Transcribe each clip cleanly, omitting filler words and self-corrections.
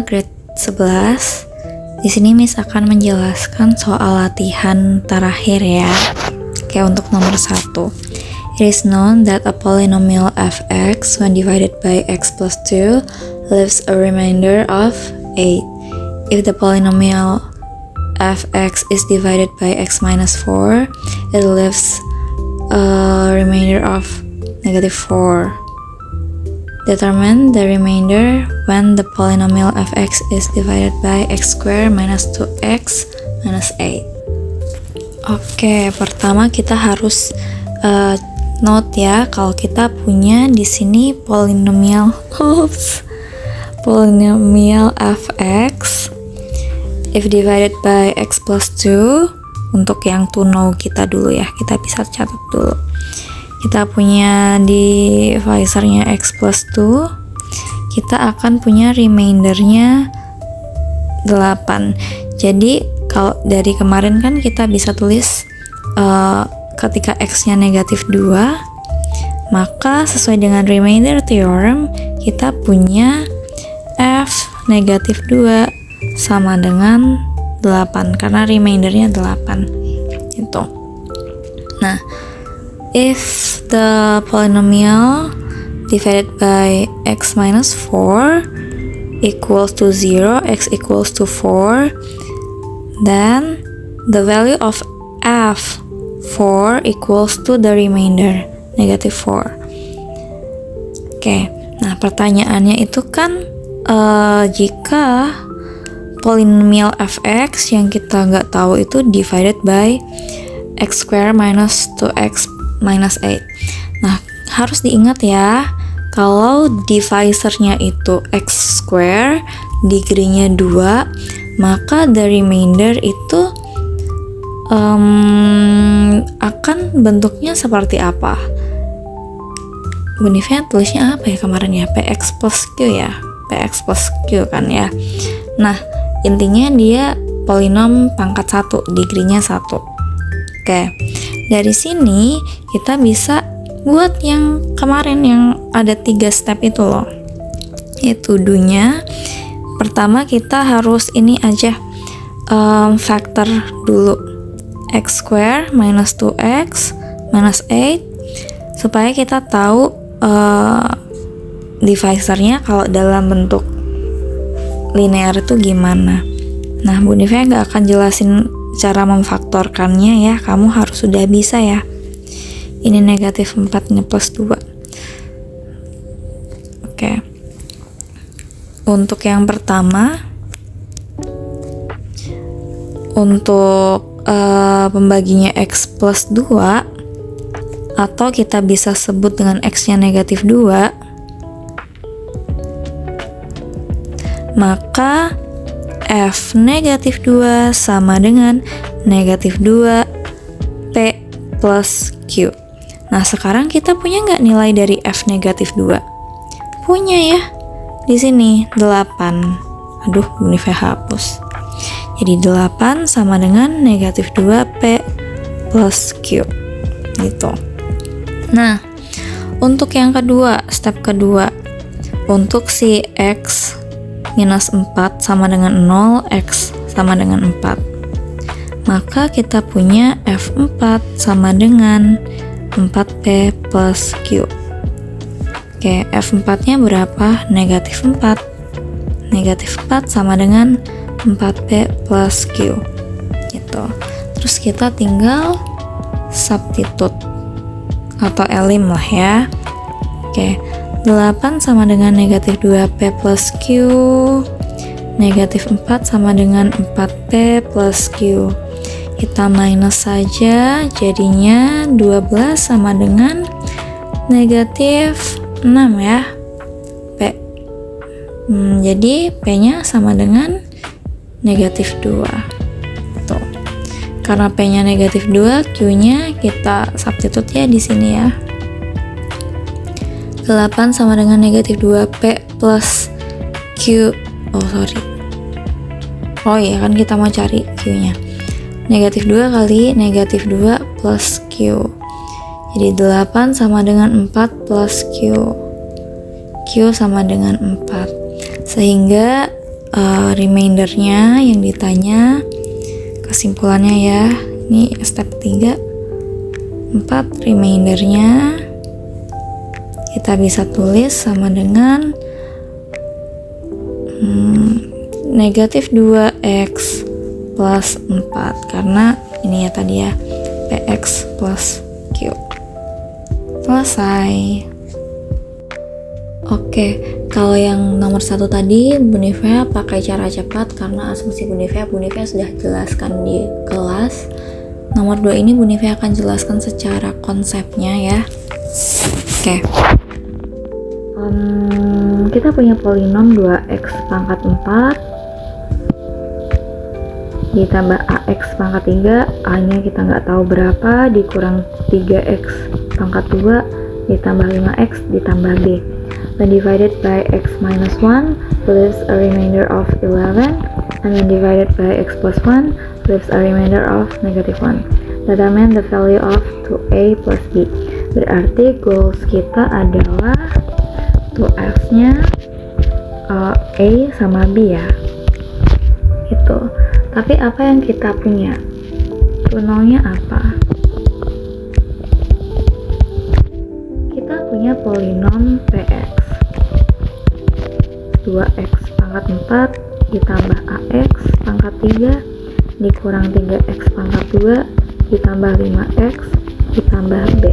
grade 11. Di sini Miss akan menjelaskan soal latihan terakhir ya. Oke, untuk nomor 1. It is known that a polynomial fx when divided by x plus 2 leaves a remainder of 8. If the polynomial fx is divided by x minus 4, it leaves a remainder of -4. Determine the remainder when the polynomial fx is divided by x squared minus 2x minus 8. Oke, pertama kita harus note ya, kalau kita punya di sini polinomial fx if divided by x plus 2. Untuk yang to know kita dulu ya, kita bisa catat dulu. Kita punya divisornya x plus 2, kita akan punya remaindernya 8. Jadi kalau dari kemarin kan kita bisa tulis ketika x-nya -2, maka sesuai dengan remainder theorem kita punya f -2 sama dengan 8 karena remaindernya 8 gitu. Nah, if the polynomial divided by x minus 4 equals to 0, x equals to 4, then the value of f4 equals to the remainder, -4. Oke, nah pertanyaannya itu kan jika polinomial fx yang kita nggak tahu itu divided by x squared minus 2x minus 8. Nah, harus diingat ya, kalau divisornya itu x squared, degree-nya 2, maka the remainder itu akan bentuknya seperti apa? Benefitnya tulisnya apa ya kemarin ya? Px plus q ya? Px plus q kan ya? Nah, intinya dia polinom pangkat 1, degree-nya 1. Oke, dari sini kita bisa buat yang kemarin yang ada 3 step itu loh. Itu do-nya. Pertama kita harus ini aja, factor dulu. X squared minus 2x minus 8, supaya kita tahu divisornya kalau dalam bentuk linear itu gimana. Nah, Bu Nivea nggak akan jelasin cara memfaktorkannya ya, kamu harus sudah bisa ya. Ini -4, ini +2. Oke. Untuk yang pertama, untuk pembaginya x plus 2, atau kita bisa sebut dengan x-nya -2, maka f -2 sama dengan -2 p plus q. Nah, sekarang kita punya nggak nilai dari f -2? Punya ya, di sini 8. Aduh, ini hapus. Jadi 8 sama dengan -2 p plus q gitu. Nah, untuk yang kedua, step kedua, untuk si x minus 4 sama dengan 0, x sama dengan 4. Maka kita punya f4 sama dengan 4p plus q. Oke, f4-nya berapa? -4. -4 sama dengan 4p plus q. Gitu. Terus kita tinggal substitute atau elim lah ya. Oke. 8 sama dengan -2p plus q, -4 sama dengan 4p plus q. Kita minus saja, jadinya 12 sama dengan -6 ya, p. Jadi p-nya sama dengan -2. Tuh. Karena p-nya -2, q-nya kita substitute ya di sini ya. 8 sama dengan -2p plus q. Oh iya kan kita mau cari q-nya. -2 kali -2 plus q. Jadi 8 sama dengan 4 plus q. Q sama dengan 4. Sehingga Remindernya yang ditanya, kesimpulannya ya, ini step 3. 4 remindernya kita bisa tulis sama dengan negatif 2x plus 4, karena ini ya tadi ya, px plus q. Selesai. Oke, kalau yang nomor 1 tadi Bunivea pakai cara cepat karena asumsi Bunivea sudah jelaskan di kelas. Nomor 2 ini Bunivea akan jelaskan secara konsepnya ya. Oke. Kita punya polinom 2x pangkat 4 ditambah ax pangkat 3, a-nya kita nggak tahu berapa, dikurang 3x pangkat 2 ditambah 5x ditambah b. When divided by x minus 1 leaves a remainder of 11, and when divided by x plus 1 leaves a remainder of negative 1. Determine the value of 2a plus b. Berarti goals kita adalah 2x-nya a sama b ya. Gitu. Tapi apa yang kita punya? Runonya apa? Kita punya polinom px 2x pangkat 4 ditambah ax pangkat 3 dikurang 3x pangkat 2 ditambah 5x ditambah b.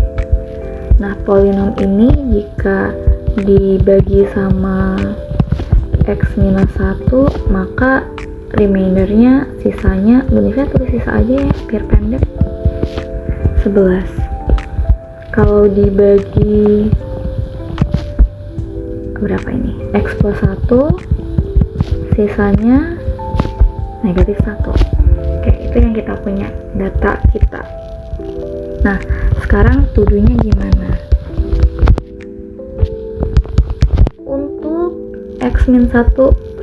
Nah, polinom ini jika dibagi sama x minus 1, maka remindernya, sisanya, Bunivea tulis sisa aja ya biar pendek, 11. Kalau dibagi berapa ini? X plus 1, sisanya negatif 1. Oke, itu yang kita punya, data kita. Nah, sekarang tuduhnya gimana? Untuk X min 1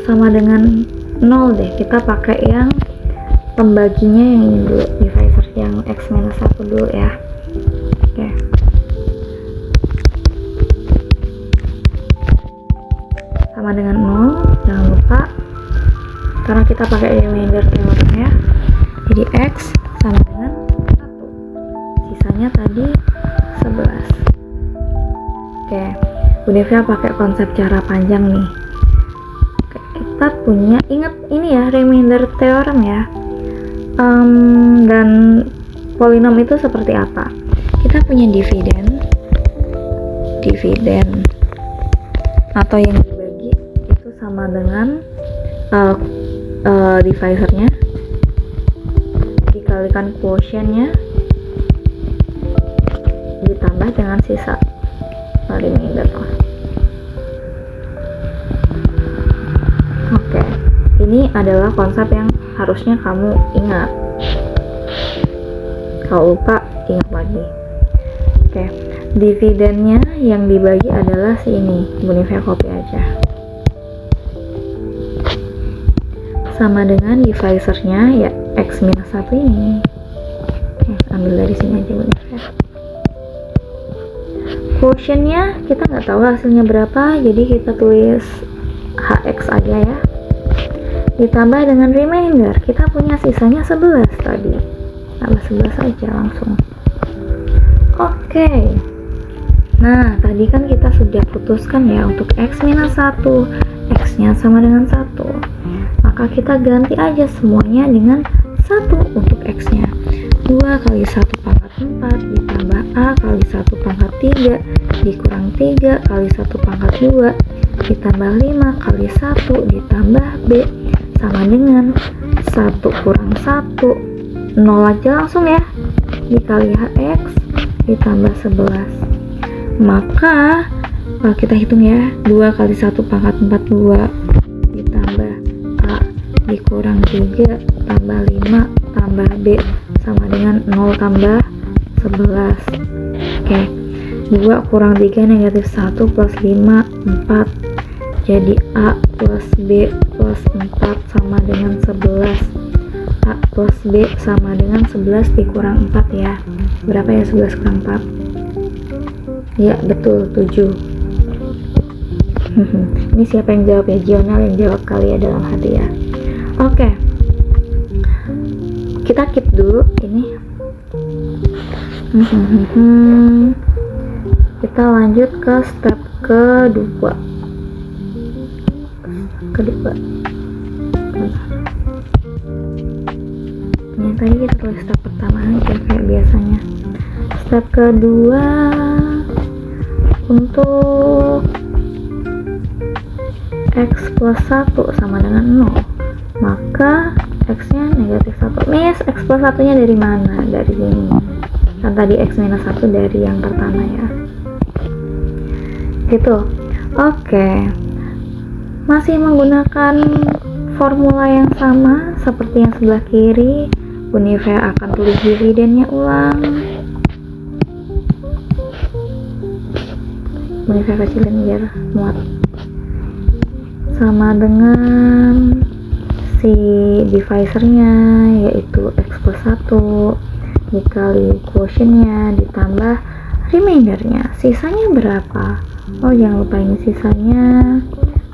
sama dengan 0 deh, kita pakai yang pembaginya yang ini dulu, divisor yang X minus 1 dulu ya. Oke. Sama dengan 0, jangan lupa, karena kita pakai remainder theorem ya. Jadi X sama dengan 1, sisanya tadi 11. Oke, Bunivea pakai konsep cara panjang nih. Oke, kita punya, ingat ini ya, remainder theorem ya. Dan polinom itu seperti apa? Kita punya dividen atau yang dibagi itu sama dengan divisornya dikalikan quotientnya ditambah dengan sisa remainder. Oke, ini adalah konsep yang harusnya kamu ingat. Kalau lupa, ingat lagi. Oke, dividennya yang dibagi adalah si ini, Bunivea copy aja. Sama dengan divisornya ya x minus 1 ini. Oke, ambil dari sini aja Bunivea. Quotientnya kita nggak tahu hasilnya berapa, jadi kita tulis hx aja ya. Ditambah dengan remainder, kita punya sisanya 11 tadi. Tambah 11 aja langsung. Oke. Nah, tadi kan kita sudah putuskan ya untuk x minus 1, x-nya sama dengan 1. Maka kita ganti aja semuanya dengan 1 untuk x-nya. 2 kali 1 pangkat 4 ditambah a kali 1 pangkat 3 dikurang 3 kali 1 pangkat 2 ditambah 5 kali 1 ditambah b sama dengan 1 kurang 1, 0 aja langsung ya, dikali hx ditambah 11. Maka kita hitung ya, 2 kali 1 pangkat 4 2 ditambah a dikurang 3 tambah 5 tambah b sama dengan 0 tambah 11. Oke, 2 kurang 3 negatif 1 plus 5 4. Jadi A plus B plus 4 sama dengan 11. A plus B sama dengan 11 dikurang 4 ya. Berapa ya 11 kurang 4? Ya betul, 7. Ini siapa yang jawab ya? Gionel yang jawab kali ya dalam hati ya. Oke, kita keep dulu ini. Kita lanjut ke step kedua. Yang tadi kita tulis step pertama aja kayak biasanya. Step kedua, untuk x plus 1 sama dengan 0, maka x nya negatif 1. Miss, x plus 1 nya dari mana? Dari sini kan tadi x minus 1 dari yang pertama ya, gitu. Oke, masih menggunakan formula yang sama seperti yang sebelah kiri. Univer akan tulis dividennya ulang. Univer kecilin biar muat. Sama dengan si divisornya, yaitu x plus 1 dikali quotientnya ditambah remaindernya. Sisanya berapa? Oh, jangan lupa ini sisanya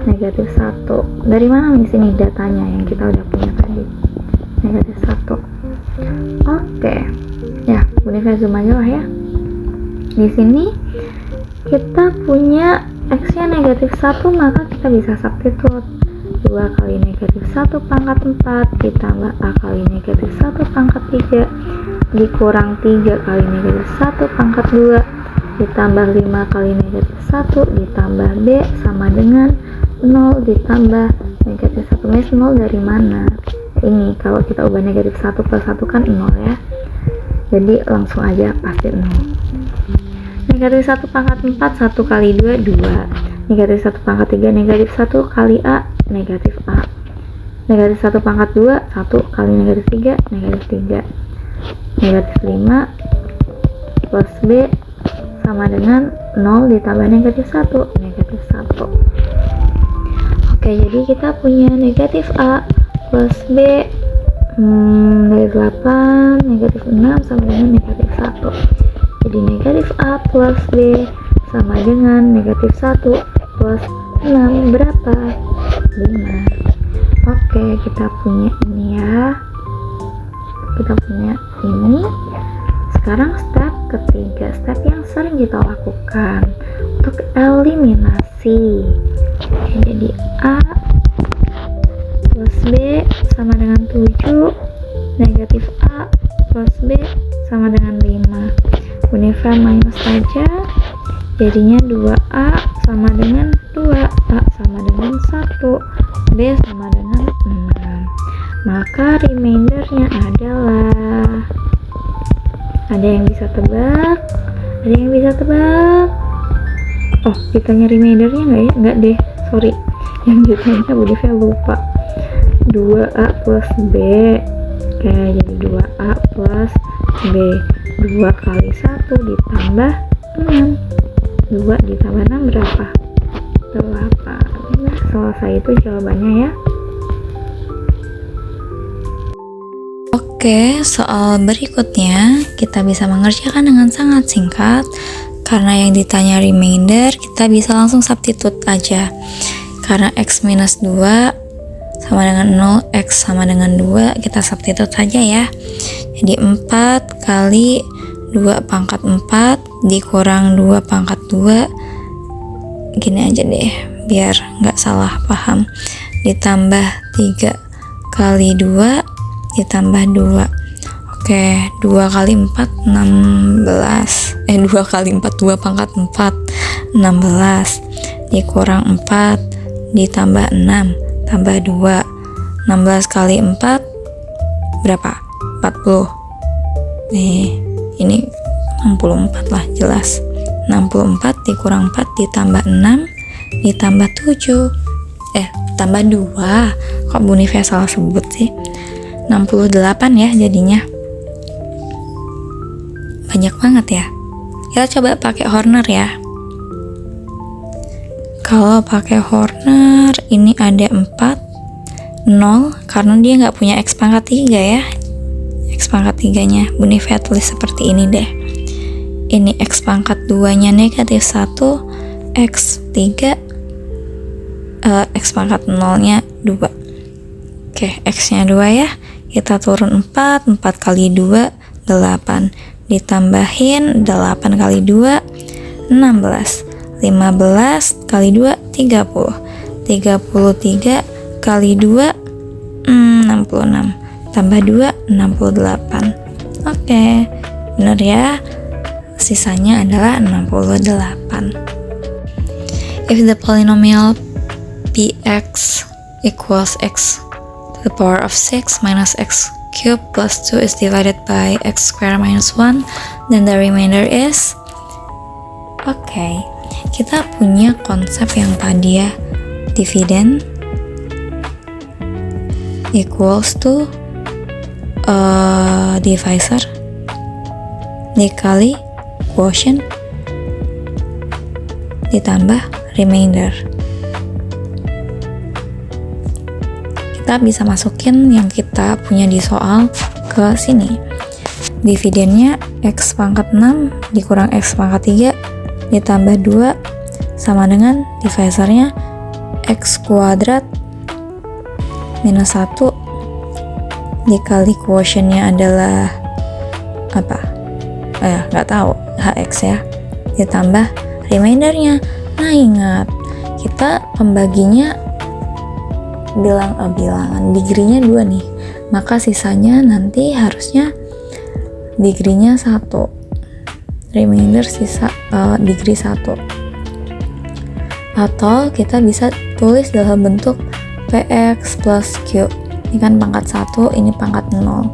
negatif 1. Dari mana nih sini datanya yang kita udah punya tadi? Negatif 1. Oke. Ya, Univer zoom aja lah ya. Di sini kita punya x-nya negatif 1, maka kita bisa substitute 2 kali negatif 1 pangkat 4 ditambah a kali negatif 1 pangkat 3 dikurang 3 kali negatif 1 pangkat 2 ditambah 5 kali negatif 1 ditambah b sama dengan 0 ditambah negatif 1. Miss, 0 dari mana? Ini kalau kita ubah negatif 1 plus 1 kan 0 ya, jadi langsung aja pasti 0. Negatif 1 pangkat 4, 1 kali 2, 2. Negatif 1 pangkat 3, negatif 1 kali a, negatif a. Negatif 1 pangkat 2, 1 kali negatif 3, negatif 3. Negatif 5 plus b sama dengan 0 ditambah negatif 1, negatif 1. Oke, jadi kita punya negatif a plus b, negatif 8, negatif 6 sama dengan negatif 1. Jadi negatif a plus b sama dengan negatif 1 plus 6 berapa? 5. Oke, kita punya ini ya. Kita punya ini. Sekarang step ketiga, step yang sering kita lakukan untuk eliminasi. Jadi a plus b sama dengan 7, negatif a plus b sama dengan 5. Univer minus saja, jadinya 2a sama dengan 2, a sama dengan 1, b sama dengan 6. Maka remaindernya adalah, ada yang bisa tebak? Ada yang bisa tebak? Oh, ditanya remaindernya nggak ya? Nggak deh, sorry, yang ditanya Univer lupa. 2a plus b, kayak jadi 2a plus b. 2 kali 1 ditambah 6. 2 ditambah 6 berapa? 8. Nah, selesai itu jawabannya ya. Oke, soal berikutnya kita bisa mengerjakan dengan sangat singkat. Karena yang ditanya remainder, kita bisa langsung substitute aja. Karena x minus 2 sama dengan 0, x sama dengan 2, kita substitute saja ya. Jadi 4 kali 2 pangkat 4 dikurang 2 pangkat 2, gini aja deh biar nggak salah paham, ditambah 3 kali 2 ditambah 2. Oke, 2 kali 4 16, 2 kali 4, 2 pangkat 4 16 dikurang 4 ditambah 6 tambah 2. 16 kali 4 berapa? 40. Nih, ini 64 lah jelas. 64 dikurang 4 ditambah 6 ditambah 7. Tambah 2. Kok Univer salah sebut sih? 68 ya jadinya. Banyak banget ya. Kita coba pakai Horner ya. Kalau pakai Horner ini ada 4, 0 karena dia nggak punya x pangkat 3 ya. X pangkat 3 nya Univer tulis seperti ini deh. Ini x pangkat 2 nya negatif 1, x 3 X pangkat 0-nya 2. Oke, X-nya 2 ya. Kita turun 4 kali 2, 8. Ditambahin 8 kali 2, 16. 15 kali 2, 30. 33 kali 2, 66. Tambah 2, 68. Oke, bener ya. Sisanya adalah 68. If the polynomial px equals x to the power of 6 minus x cubed plus 2 is divided by x squared minus 1, then the remainder is... Oke, kita punya konsep yang tadi ya, dividend equals to divisor dikali quotient ditambah remainder. Kita bisa masukin yang kita punya di soal ke sini. Dividennya x pangkat 6 dikurang x pangkat 3 ditambah 2 sama dengan divisornya x kuadrat minus 1 dikali quotientnya adalah apa? Nggak tahu, hx ya, ditambah remaindernya. Nah, ingat, kita pembaginya bilangan, degree-nya 2 nih, maka sisanya nanti harusnya degree-nya 1, remainder sisa degree 1. Atau kita bisa tulis dalam bentuk px plus q. Ini kan pangkat 1, ini pangkat 0,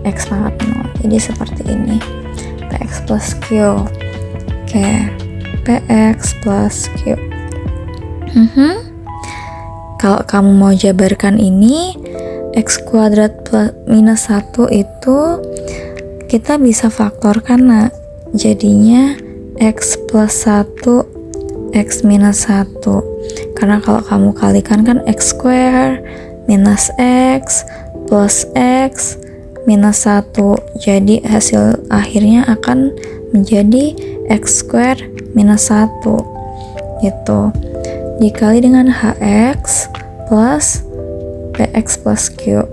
x pangkat 0, jadi seperti ini, px plus q. Oke, px plus q. Kalau kamu mau jabarkan ini, x kuadrat plus minus 1 itu kita bisa faktorkan, nah, jadinya x plus 1 x minus 1. Karena kalau kamu kalikan kan x square minus x plus x minus 1. Jadi hasil akhirnya akan menjadi x square minus 1 gitu. Dikali dengan hx plus px plus q.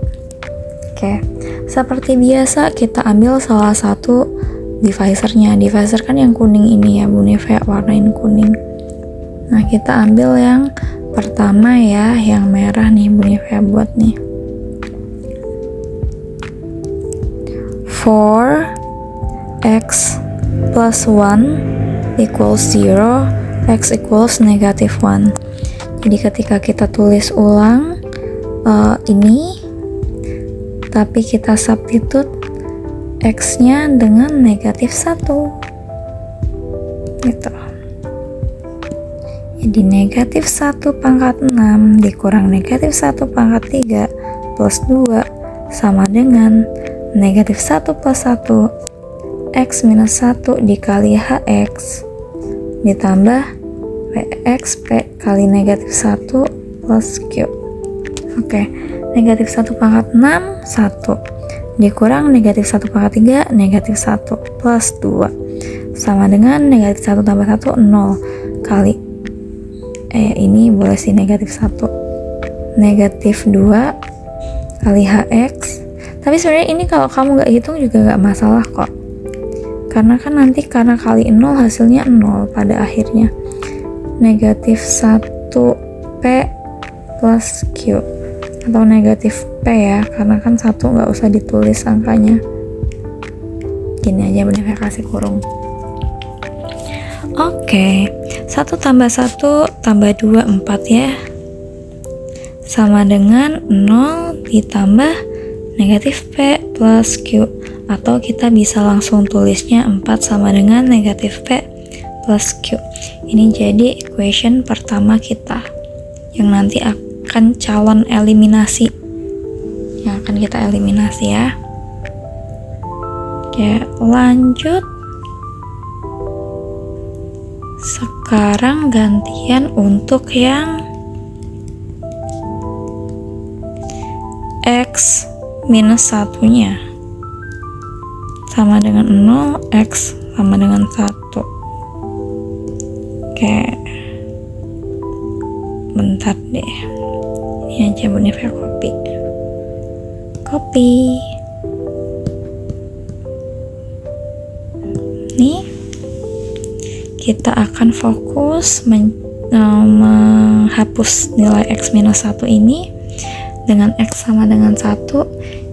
Oke, seperti biasa kita ambil salah satu divisornya. Divisor kan yang kuning ini ya, Bu Neve warnain kuning. Nah, kita ambil yang pertama ya, yang merah nih Bu Neve buat nih. 4x plus 1 equals 0, x equals negative 1. Jadi ketika kita tulis ulang ini, tapi kita substitute x-nya dengan negatif 1 gitu. Jadi negatif 1 pangkat 6 dikurang negatif 1 pangkat 3 plus 2 sama dengan negatif 1 plus 1 x minus 1 dikali hx ditambah px p kali negatif 1 plus q. Oke, negatif 1 pangkat 6 1 dikurang negatif 1 pangkat 3 negatif 1 plus 2 sama dengan negatif 1 tambah 1 0 kali ini boleh sih negatif 1 negatif 2 kali hx. Tapi sebenarnya ini kalau kamu nggak hitung juga nggak masalah kok, karena kan nanti karena kali 0 hasilnya 0 pada akhirnya. Negatif 1p plus q atau negatif p ya, karena kan 1 nggak usah ditulis angkanya, gini aja bener kasih kurung. Oke, 1 tambah 1 tambah 2 4 ya, sama dengan 0 ditambah negatif p plus q, atau kita bisa langsung tulisnya 4 sama dengan negatif p plus q. Ini jadi equation pertama kita yang nanti akan calon eliminasi, yang akan kita eliminasi ya. Oke, lanjut. Sekarang gantian untuk yang x minus 1-nya sama dengan 0, x sama dengan 1. Oke, bentar deh, ini aja Buniver copy nih. Kita akan fokus menghapus nilai x minus 1 ini dengan x sama dengan 1.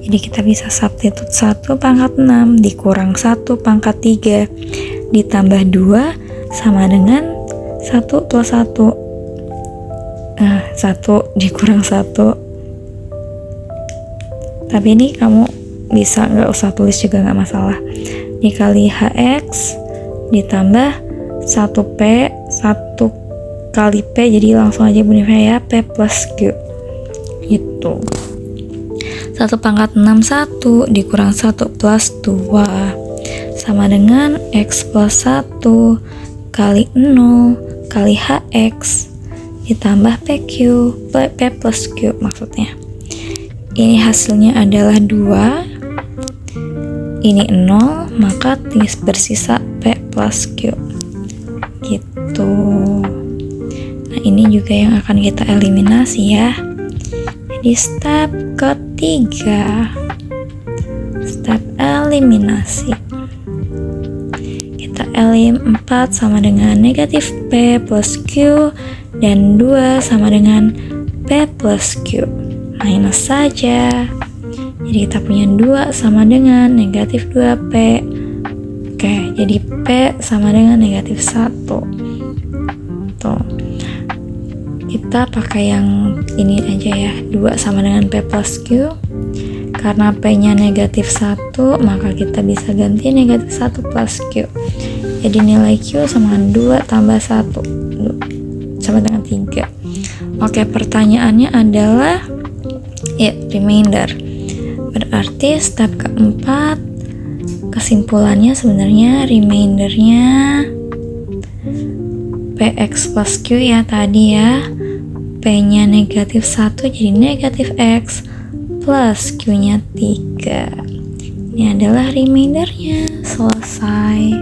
Jadi kita bisa substitute 1 pangkat 6 dikurang 1 pangkat 3 ditambah 2 sama dengan 1 plus 1. Nah, 1 dikurang 1. Tapi ini kamu bisa nggak usah tulis juga nggak masalah. Dikali hx ditambah 1p, 1 kali p, jadi langsung aja Buniver ya, p plus q gitu. 1 pangkat 6 1 dikurang 1 plus 2 sama dengan x plus 1 kali 0 kali hx ditambah pq, p plus q maksudnya. Ini hasilnya adalah 2, ini 0, maka bersisa p plus q gitu. Nah, ini juga yang akan kita eliminasi ya. Jadi step ketiga, step eliminasi. Kita elim 4 sama dengan negatif p plus q dan 2 sama dengan p plus q. Minus saja. Jadi kita punya 2 sama dengan negatif 2p. Oke, jadi p sama dengan negatif 1. Tuh. Kita pakai yang ini aja ya, 2 sama dengan p plus q. Karena p-nya negatif 1, maka kita bisa ganti negatif 1 plus q. Jadi nilai q sama dengan 2 tambah 1 sama dengan 3. Oke, pertanyaannya adalah ya, remainder. Berarti step keempat, kesimpulannya sebenarnya remaindernya px plus q ya tadi ya. P-nya negatif 1 jadi negatif x plus q-nya 3. Ini adalah remaindernya. Selesai.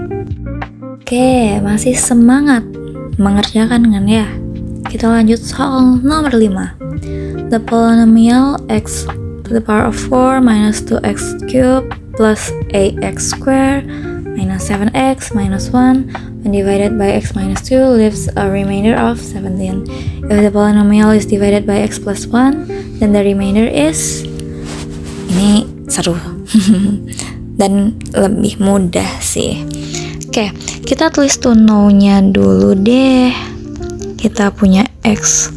Oke, masih semangat mengerjakan kan ya? Kita lanjut soal nomor 5. The polynomial x to the power of 4 minus 2x cubed plus 8x squared minus 7x minus 1 when divided by x minus 2 leaves a remainder of 17. If the polynomial is divided by x plus 1, then the remainder is... Ini seru dan lebih mudah sih. Oke, kita tulis tuh no-nya dulu deh. Kita punya x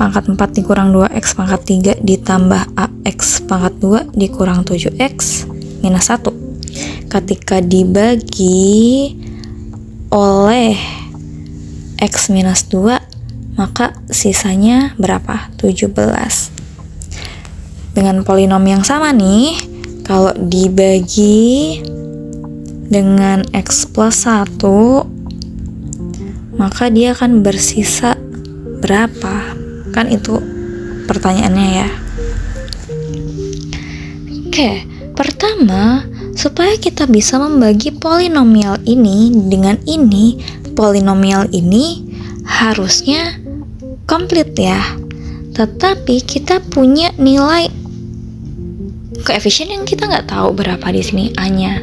pangkat 4 dikurang 2x pangkat 3 ditambah ax pangkat 2 dikurang 7x minus 1. Ketika dibagi oleh x minus 2, maka sisanya berapa? 17. Dengan polinom yang sama nih, kalau dibagi dengan x plus 1, maka dia akan bersisa berapa? Kan itu pertanyaannya ya. Oke, pertama, supaya kita bisa membagi polinomial ini dengan ini, polinomial ini harusnya komplit ya. Tetapi kita punya nilai koefisien yang kita nggak tahu berapa di sini A-nya.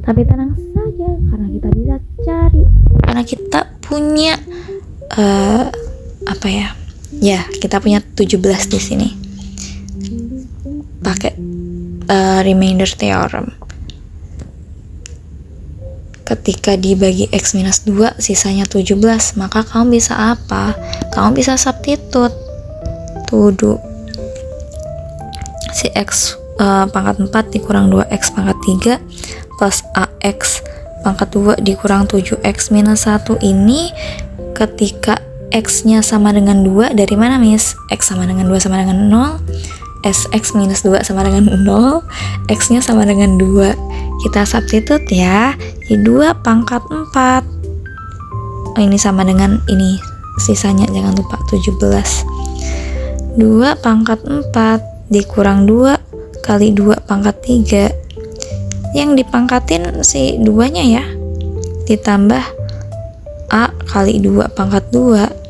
Tapi tenang saja, karena kita bisa cari. Karena kita punya Ya, kita punya 17 di sini. Pakai remainder theorem. Ketika dibagi x minus 2 sisanya 17, maka kamu bisa apa? Kamu bisa substitute. Tuduh. Si x pangkat 4 dikurang 2x pangkat 3 plus ax pangkat 2 dikurang 7x minus 1 ini ketika x-nya sama dengan 2, dari mana Miss? X sama dengan 2 sama dengan 0, x minus 2 sama dengan 0, x-nya sama dengan 2. Kita substitute ya, jadi 2 pangkat 4. Oh, ini sama dengan ini, sisanya jangan lupa 17. 2 pangkat 4 dikurang 2 kali 2 pangkat 3. Yang dipangkatin si 2-nya ya, ditambah A kali 2 pangkat 2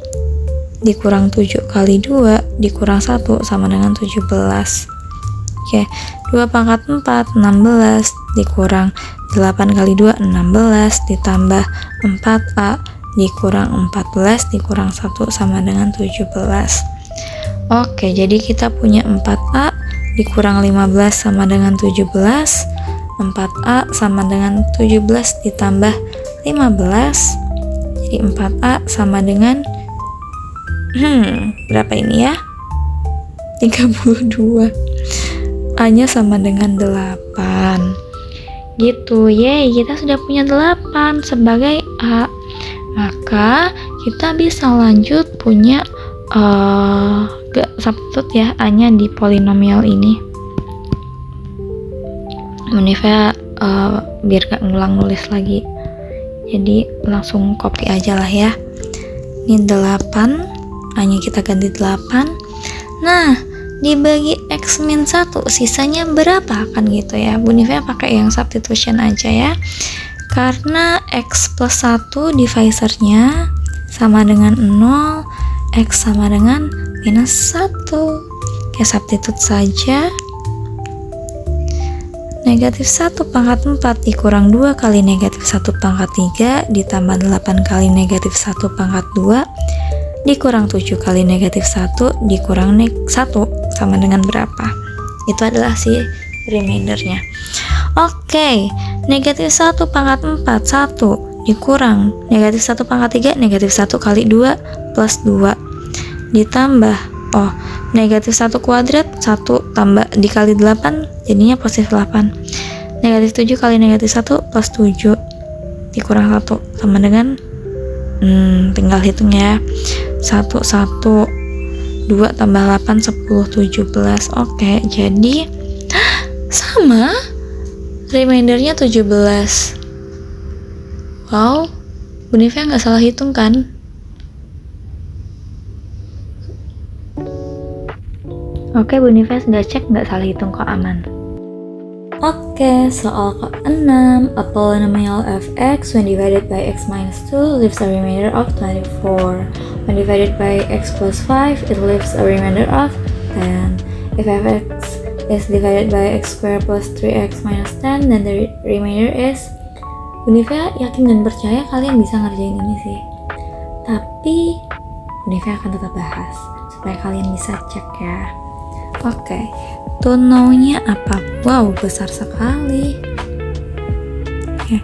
dikurang 7 kali 2 dikurang 1 sama dengan 17. Oke, 2 pangkat 4, 16, dikurang 8 kali 2, 16, ditambah 4A, dikurang 14, dikurang 1 sama dengan 17. Oke, jadi kita punya 4A dikurang 15 sama dengan 17, 4A sama dengan 17 ditambah 15, jadi 4A sama dengan berapa ini ya? 32. A nya sama dengan 8 gitu. Yeay, kita sudah punya 8 sebagai A. Maka kita bisa lanjut punya substitute ya A nya di polinomial ini. Menifnya biar gak ngulang nulis lagi, jadi langsung copy aja lah ya. Ini 8, A nya kita ganti 8. Nah, dibagi X min 1 sisanya berapa kan gitu ya. Bu Nivea pakai yang substitution aja ya, karena X plus 1 divisornya sama dengan 0, X sama dengan minus 1. Oke, substitute saja. Negatif 1 pangkat 4 dikurang 2 kali negatif 1 pangkat 3 ditambah 8 kali negatif 1 pangkat 2 dikurang 7 kali negatif 1 dikurang 1 sama dengan berapa? Itu adalah si remaindernya. Oke, negatif 1 pangkat 4 1 dikurang negatif 1 pangkat 3 negatif 1 kali 2 plus 2 ditambah negatif 1 kuadrat 1 tambah dikali 8 jadinya positif 8, negatif 7 kali negatif 1 plus 7 dikurang 1 sama dengan tinggal hitung ya, 1 2 tambah 8 10 17. Oke, jadi sama remaindernya 17. Wow, Bu Nivea nggak salah hitung kan? Oke, Bu Nivea sudah cek, nggak salah hitung kok, aman. Oke, soal ke-6. A polynomial fx when divided by x minus 2 leaves a remainder of 24. When divided by x plus 5, it leaves a remainder of 10. If fx is divided by x squared plus 3x minus 10, then the remainder is... Bu Nivea yakin dan percaya kalian bisa ngerjain ini sih. Tapi Bu Nivea akan tetap bahas supaya kalian bisa cek ya. Oke, to know-nya apa? Wow, besar sekali. Oke,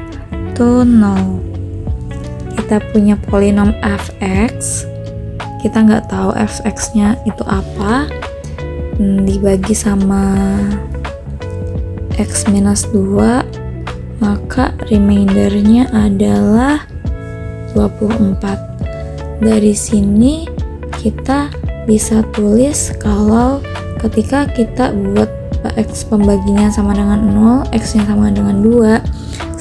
to know. Kita punya polinom fx. Kita nggak tahu fx-nya itu apa. Dibagi sama x minus 2, maka remainder-nya adalah 24. Dari sini kita bisa tulis kalau ketika kita buat x pembaginya sama dengan 0, x-nya sama dengan 2,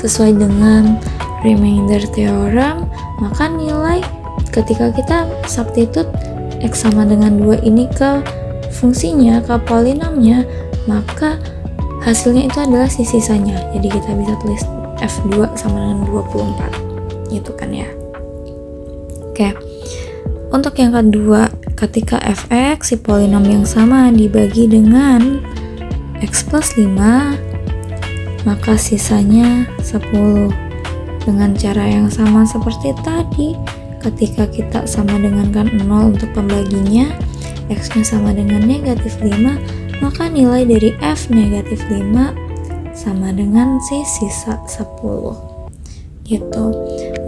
sesuai dengan remainder theorem, maka nilai ketika kita substitute x sama dengan 2 ini ke fungsinya, ke polinomnya, maka hasilnya itu adalah sisanya. Jadi kita bisa tulis f2 sama dengan 24 gitu kan ya. Oke, untuk yang kedua, ketika fx si polinom yang sama dibagi dengan x plus 5, maka sisanya 10. Dengan cara yang sama seperti tadi, ketika kita sama dengan kan 0 untuk pembaginya, x-nya sama dengan negatif 5, maka nilai dari f negatif 5 sama dengan si sisa 10 gitu.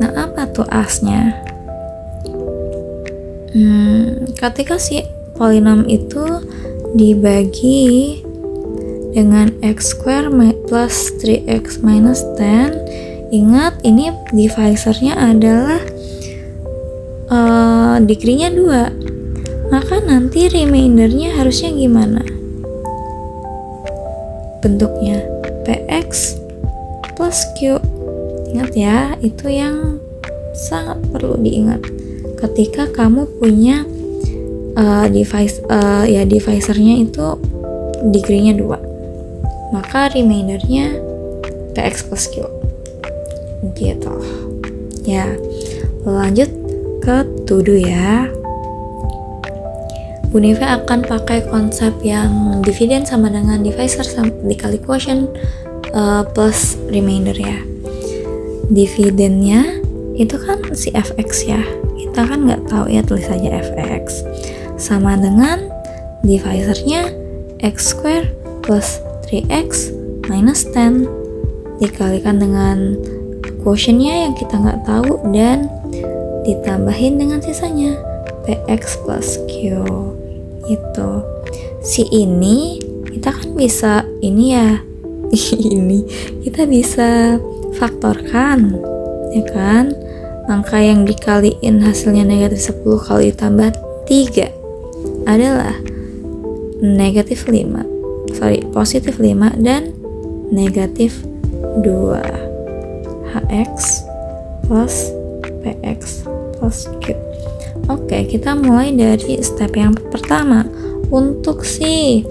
Nah, apa tuh asnya? Ketika si polinom itu dibagi dengan x square plus 3x minus 10, ingat ini divisornya adalah degree-nya 2, maka nanti remainder-nya harusnya gimana bentuknya? Px plus q. Ingat ya, itu yang sangat perlu diingat ketika kamu punya divisornya itu degree-nya 2, maka remainder-nya px plus q gitu ya. Lanjut ke to do ya. Bu Neve akan pakai konsep yang dividen sama dengan divisor dikali quotient plus remainder ya. Dividennya itu kan si fx ya, kita kan nggak tahu ya, tulis saja fx sama dengan divisornya x square plus 3x minus 10 dikalikan dengan quotientnya yang kita nggak tahu dan ditambahin dengan sisanya px plus q. Itu si ini kita kan bisa ini ya ini kita bisa faktorkan ya kan, angka yang dikaliin hasilnya negatif 10 kalau ditambah 3 adalah positif 5 dan negatif 2 hx plus px plus q. Oke, kita mulai dari step yang pertama untuk si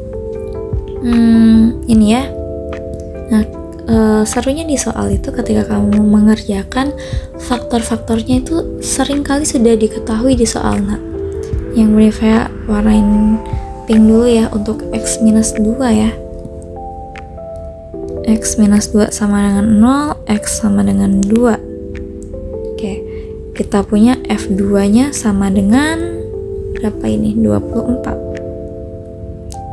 ini ya. Nah, serunya di soal itu ketika kamu mengerjakan faktor-faktornya itu seringkali sudah diketahui di soal. Nah, yang Neve warnain pink dulu ya untuk x minus 2 ya. X minus 2 sama dengan 0, x sama dengan 2. Oke, kita punya F2 nya sama dengan berapa ini? 24.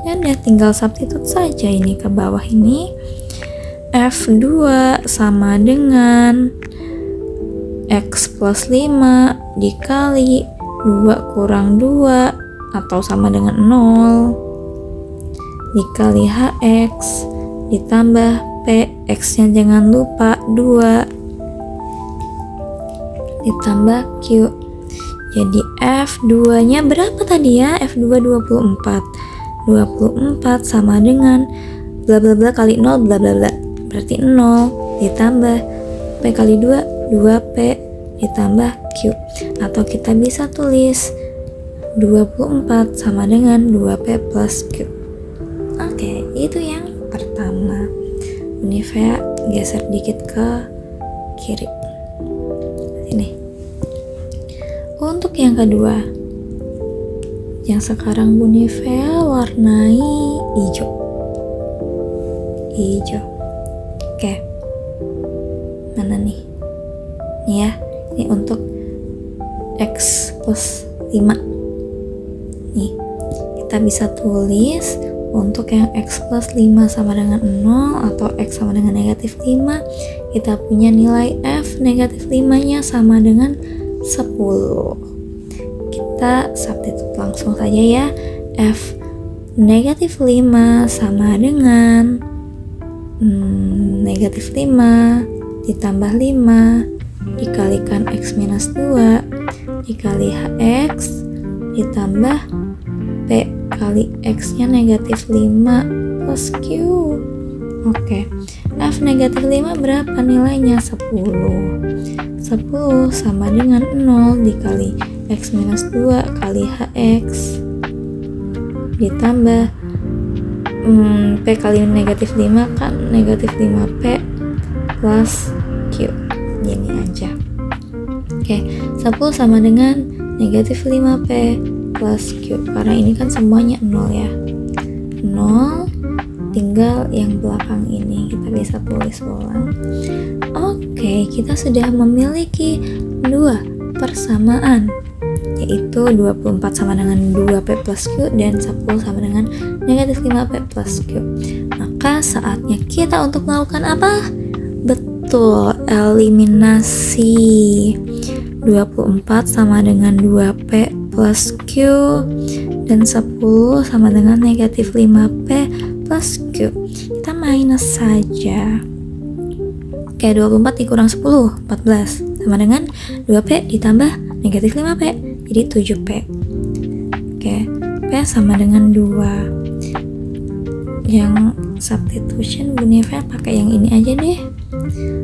Ya udah tinggal substitute saja ini ke bawah ini. F2 sama dengan X plus 5 dikali 2 kurang 2 atau sama dengan 0 dikali HX ditambah P, X nya jangan lupa 2 ditambah Q. Jadi F2 nya berapa tadi ya? F2 24 sama dengan bla bla bla kali 0 bla bla bla, berarti 0 ditambah P kali 2 2P ditambah Q, atau kita bisa tulis 24 sama dengan 2P plus Q. Oke, itu yang pertama. Neve geser dikit ke kiri ini. Untuk yang kedua, yang sekarang Bu Neve warnai hijau. Oke, mana nih? Nih ya, ini untuk X plus 5. Nih, kita bisa tulis untuk yang X plus 5 sama dengan 0 atau X sama dengan negatif 5, kita punya nilai F negatif 5 nya sama dengan 10. Kita substitute langsung saja ya. F negatif 5 sama dengan negatif 5 ditambah 5 dikalikan X minus 2 dikali HX ditambah P kali X nya negatif 5 plus Q. Oke, F negatif 5 berapa nilainya? 10 sama dengan 0 dikali X minus 2 kali HX ditambah P kali negatif 5 kan negatif 5P plus Q. Gini aja. Oke, 10 sama dengan negatif 5P plus Q, karena ini kan semuanya 0 ya, 0 tinggal yang belakang ini kita bisa tulis ulang. Oke, kita sudah memiliki dua persamaan, yaitu 24 sama dengan 2P plus Q dan 10 sama dengan negatif 5P plus Q. Maka saatnya kita untuk melakukan apa? Betul, eliminasi. 24 sama dengan 2P plus Q dan 10 sama dengan negatif 5P plus Q. Kita minus saja. Oke, 24 dikurang 10, 14 sama dengan 2P ditambah negatif 5P, jadi 7P. Oke, P sama dengan 2. Yang substitution Bu Neve pakai yang ini aja deh.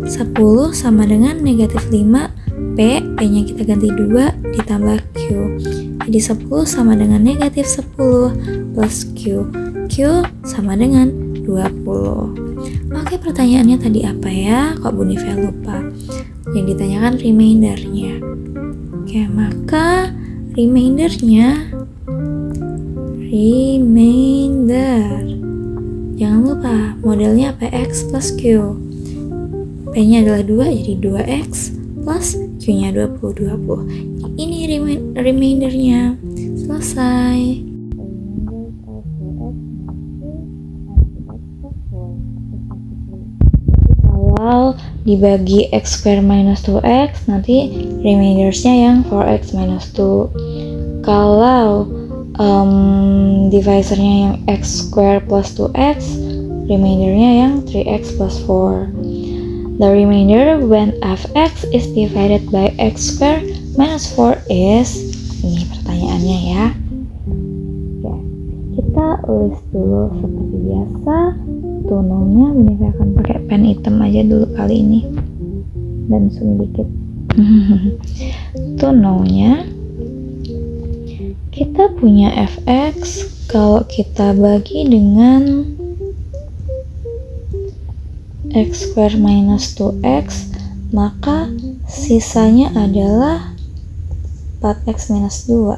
10 sama dengan negatif 5P, P-nya kita ganti 2 ditambah Q. Jadi 10 sama dengan negatif 10 plus Q. Q sama dengan 20. Oke, pertanyaannya tadi apa ya? Kok Bu Neve lupa? Yang ditanyakan remaindernya. Oke, maka remaindernya remainder. Jangan lupa modelnya PX plus Q. P-nya adalah 2, jadi 2X plus Q-nya 20. Ini remaindernya. Selesai. Kalau dibagi x square minus 2x, nanti remainersnya yang 4x minus 2. Kalau divisornya yang x square plus 2x, remaindernya yang 3x plus 4. The remainder when fx is divided by x square minus 4 is, ini pertanyaannya ya. Oke, kita list dulu seperti biasa. Tononya Bunifa akan pakai pen hitam aja dulu kali ini dan zoom dikit. Tononya kita punya fx, kalau kita bagi dengan x square minus 2x, maka sisanya adalah 4x minus 2.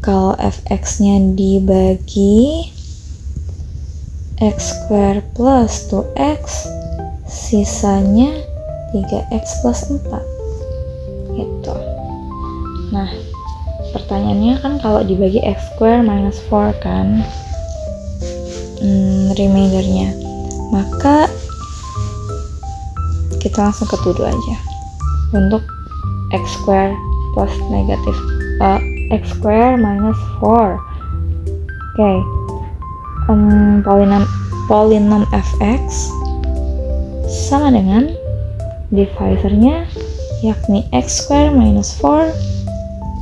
Kalau fx nya dibagi x square plus 2x, sisanya 3x plus 4 gitu. Nah, pertanyaannya kan kalau dibagi x square minus 4 kan remaindernya, maka kita langsung ketuduh aja untuk x square plus negatif x square minus 4. Oke. Polinom fx sama dengan divisornya, yakni x square minus 4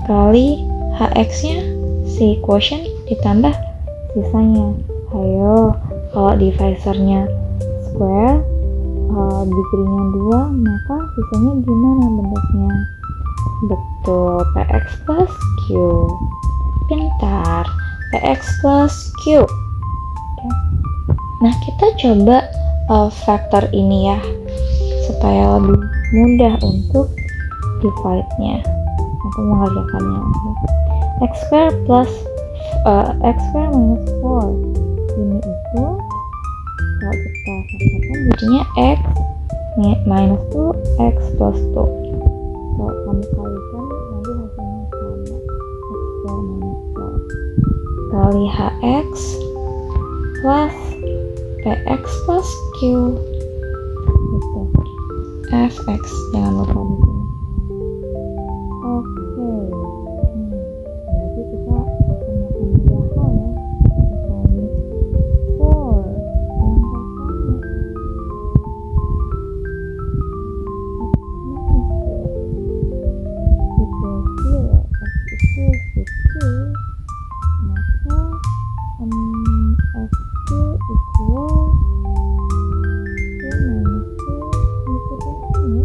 kali hx nya, si quotient ditambah sisanya. Ayo, kalau divisornya square, degree-nya 2, maka sisanya gimana bentuknya? Betul, px plus q. Pintar, px plus q. Nah, kita coba vektor ini ya, supaya lebih mudah untuk divide-nya atau mengerjakannya. X square plus x square minus 4 ini itu kalau kita vektorkan jadinya x minus 2 x plus 2. Kalau kami kalikan nanti hasilnya sama, x square minus 4 kali hx plus px plus q gitu. Fx jangan lupa di sini. Oke, berarti kita akan melakukan 2 hal ya. Misalnya 4 yang pertama x minus 2 equals 0, x equals to 2, maka f2 equals 2 minus 2 ikutin ini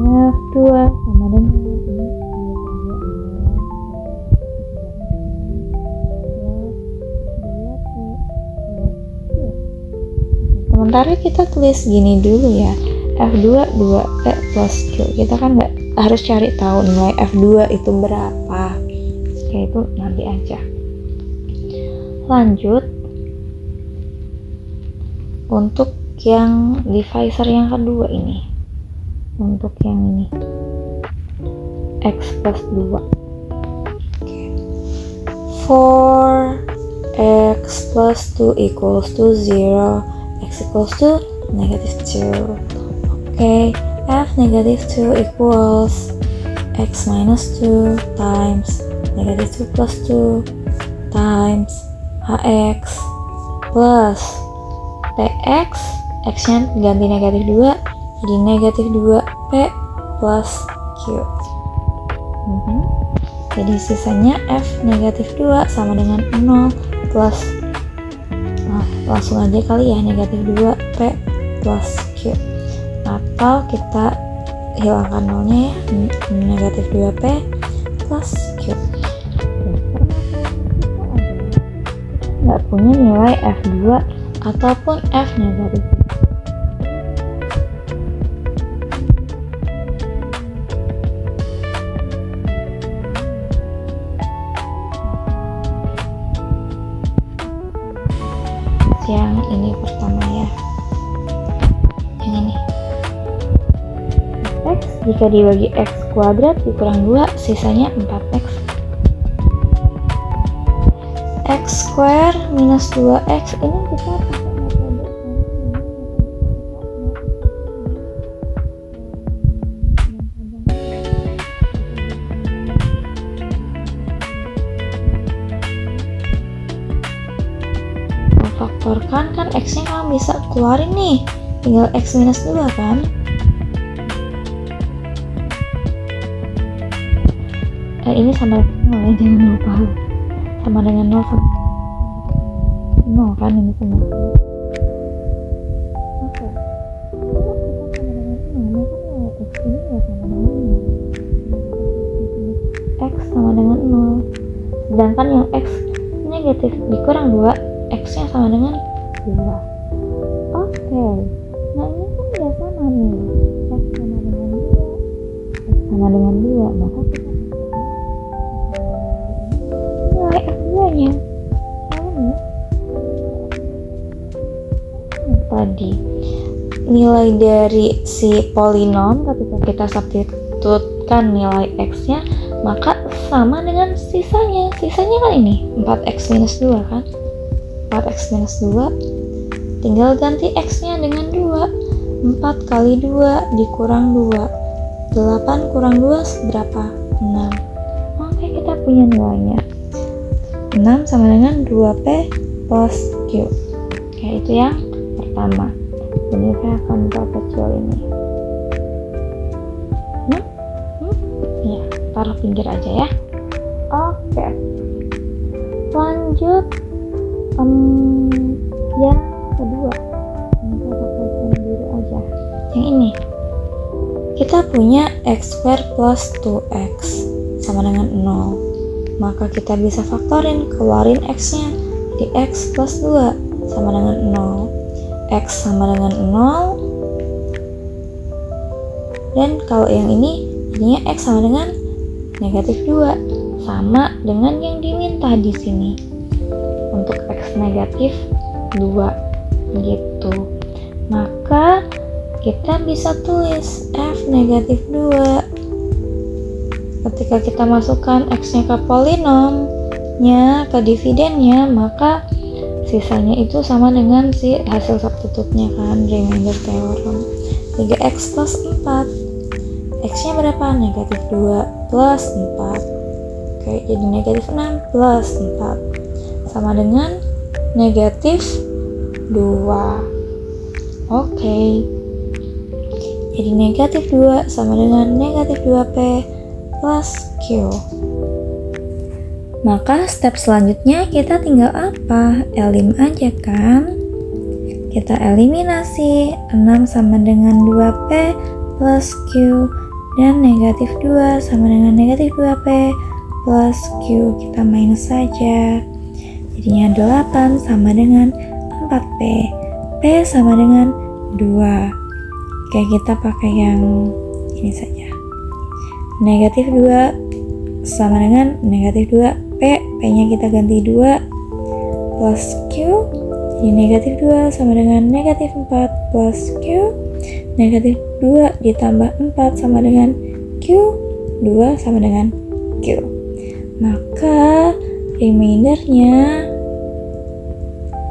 ya, F2 sama dengan ini sementara kita tulis gini dulu ya, F2 2P plus Q. Kita kan nggak harus cari tahu nilai F2 itu berapa, ya itu nanti aja. Lanjut untuk yang divisor yang kedua ini, untuk yang ini x plus 2. 4x plus 2 equals to 0, x equals to negative 2. Oke, f negative 2 equals x minus 2 times negative 2 plus 2 times hx plus px, x-nya ganti negatif 2 jadi negatif 2p plus q. Jadi sisanya f negatif 2 sama dengan 0 plus langsung aja kali ya, negatif 2P plus Q. Atau kita hilangkan nolnya ya, negatif 2P plus Q. Nggak punya nilai F2 ataupun F negatif. Yang ini pertama ya, yang ini x jika dibagi x kuadrat dikurang 2 sisanya 4x. X square minus 2x ini kita pakai metode faktorkan kan x nya kamu bisa keluarin nih, tinggal x minus 2 kan. Ini sama dengan 0 ya, jangan lupa sama dengan 0 sama 0 kan, ini sama. Oke, x sama dengan 0, sedangkan yang x negatif dikurang 2, x nya sama dengan 2. Oke, nah ini kan udah sama nih, x sama dengan 2, x sama dengan 2, maka kita nilai f2 nya tadi nilai dari si polinom ketika kita substitutkan nilai x nya maka sama dengan sisanya kan ini 4x minus 2 kan, 4x minus 2 tinggal ganti x nya dengan 2, 4 kali 2 dikurang 2, 8 kurang 2 berapa? 6. Oke, kita punya nilainya 6 sama dengan 2P plus Q. Oke, itu yang pertama. Ini saya akan perkecil ini. Ya, taruh pinggir aja ya. Oke, lanjut yang kedua. Kita pakai biru aja. Yang ini. Kita punya x square plus 2x sama dengan 0. Maka kita bisa faktorin, keluarin x-nya, jadi x plus 2 sama dengan 0. X sama dengan 0. Dan kalau yang ini, jadinya x sama dengan negatif 2. Sama dengan yang diminta di sini. Untuk x negatif 2. Gitu. Maka kita bisa tulis f negatif 2. Ketika kita masukkan x-nya ke polinomnya, ke dividennya, maka sisanya itu sama dengan si hasil substitutnya kan, remainder theorem. 3x plus 4, x-nya berapa? Negatif 2 plus 4. Oke, jadi negatif 6 plus 4 sama dengan negatif 2. Oke, jadi negatif 2 sama dengan negatif 2p plus Q. Maka step selanjutnya kita tinggal apa? Elim aja kan? Kita eliminasi 6 sama dengan 2P plus Q dan negatif 2 sama dengan negatif 2P plus Q. Kita minus saja. Jadinya 8 sama dengan 4P. P sama dengan 2. Oke, kita pakai yang ini saja. Negatif 2 sama dengan negatif 2P, P-nya kita ganti 2 plus Q, jadi negatif 2 sama dengan negatif 4 plus Q, negatif 2 ditambah 4 sama dengan Q, 2 sama dengan Q. Maka remaindernya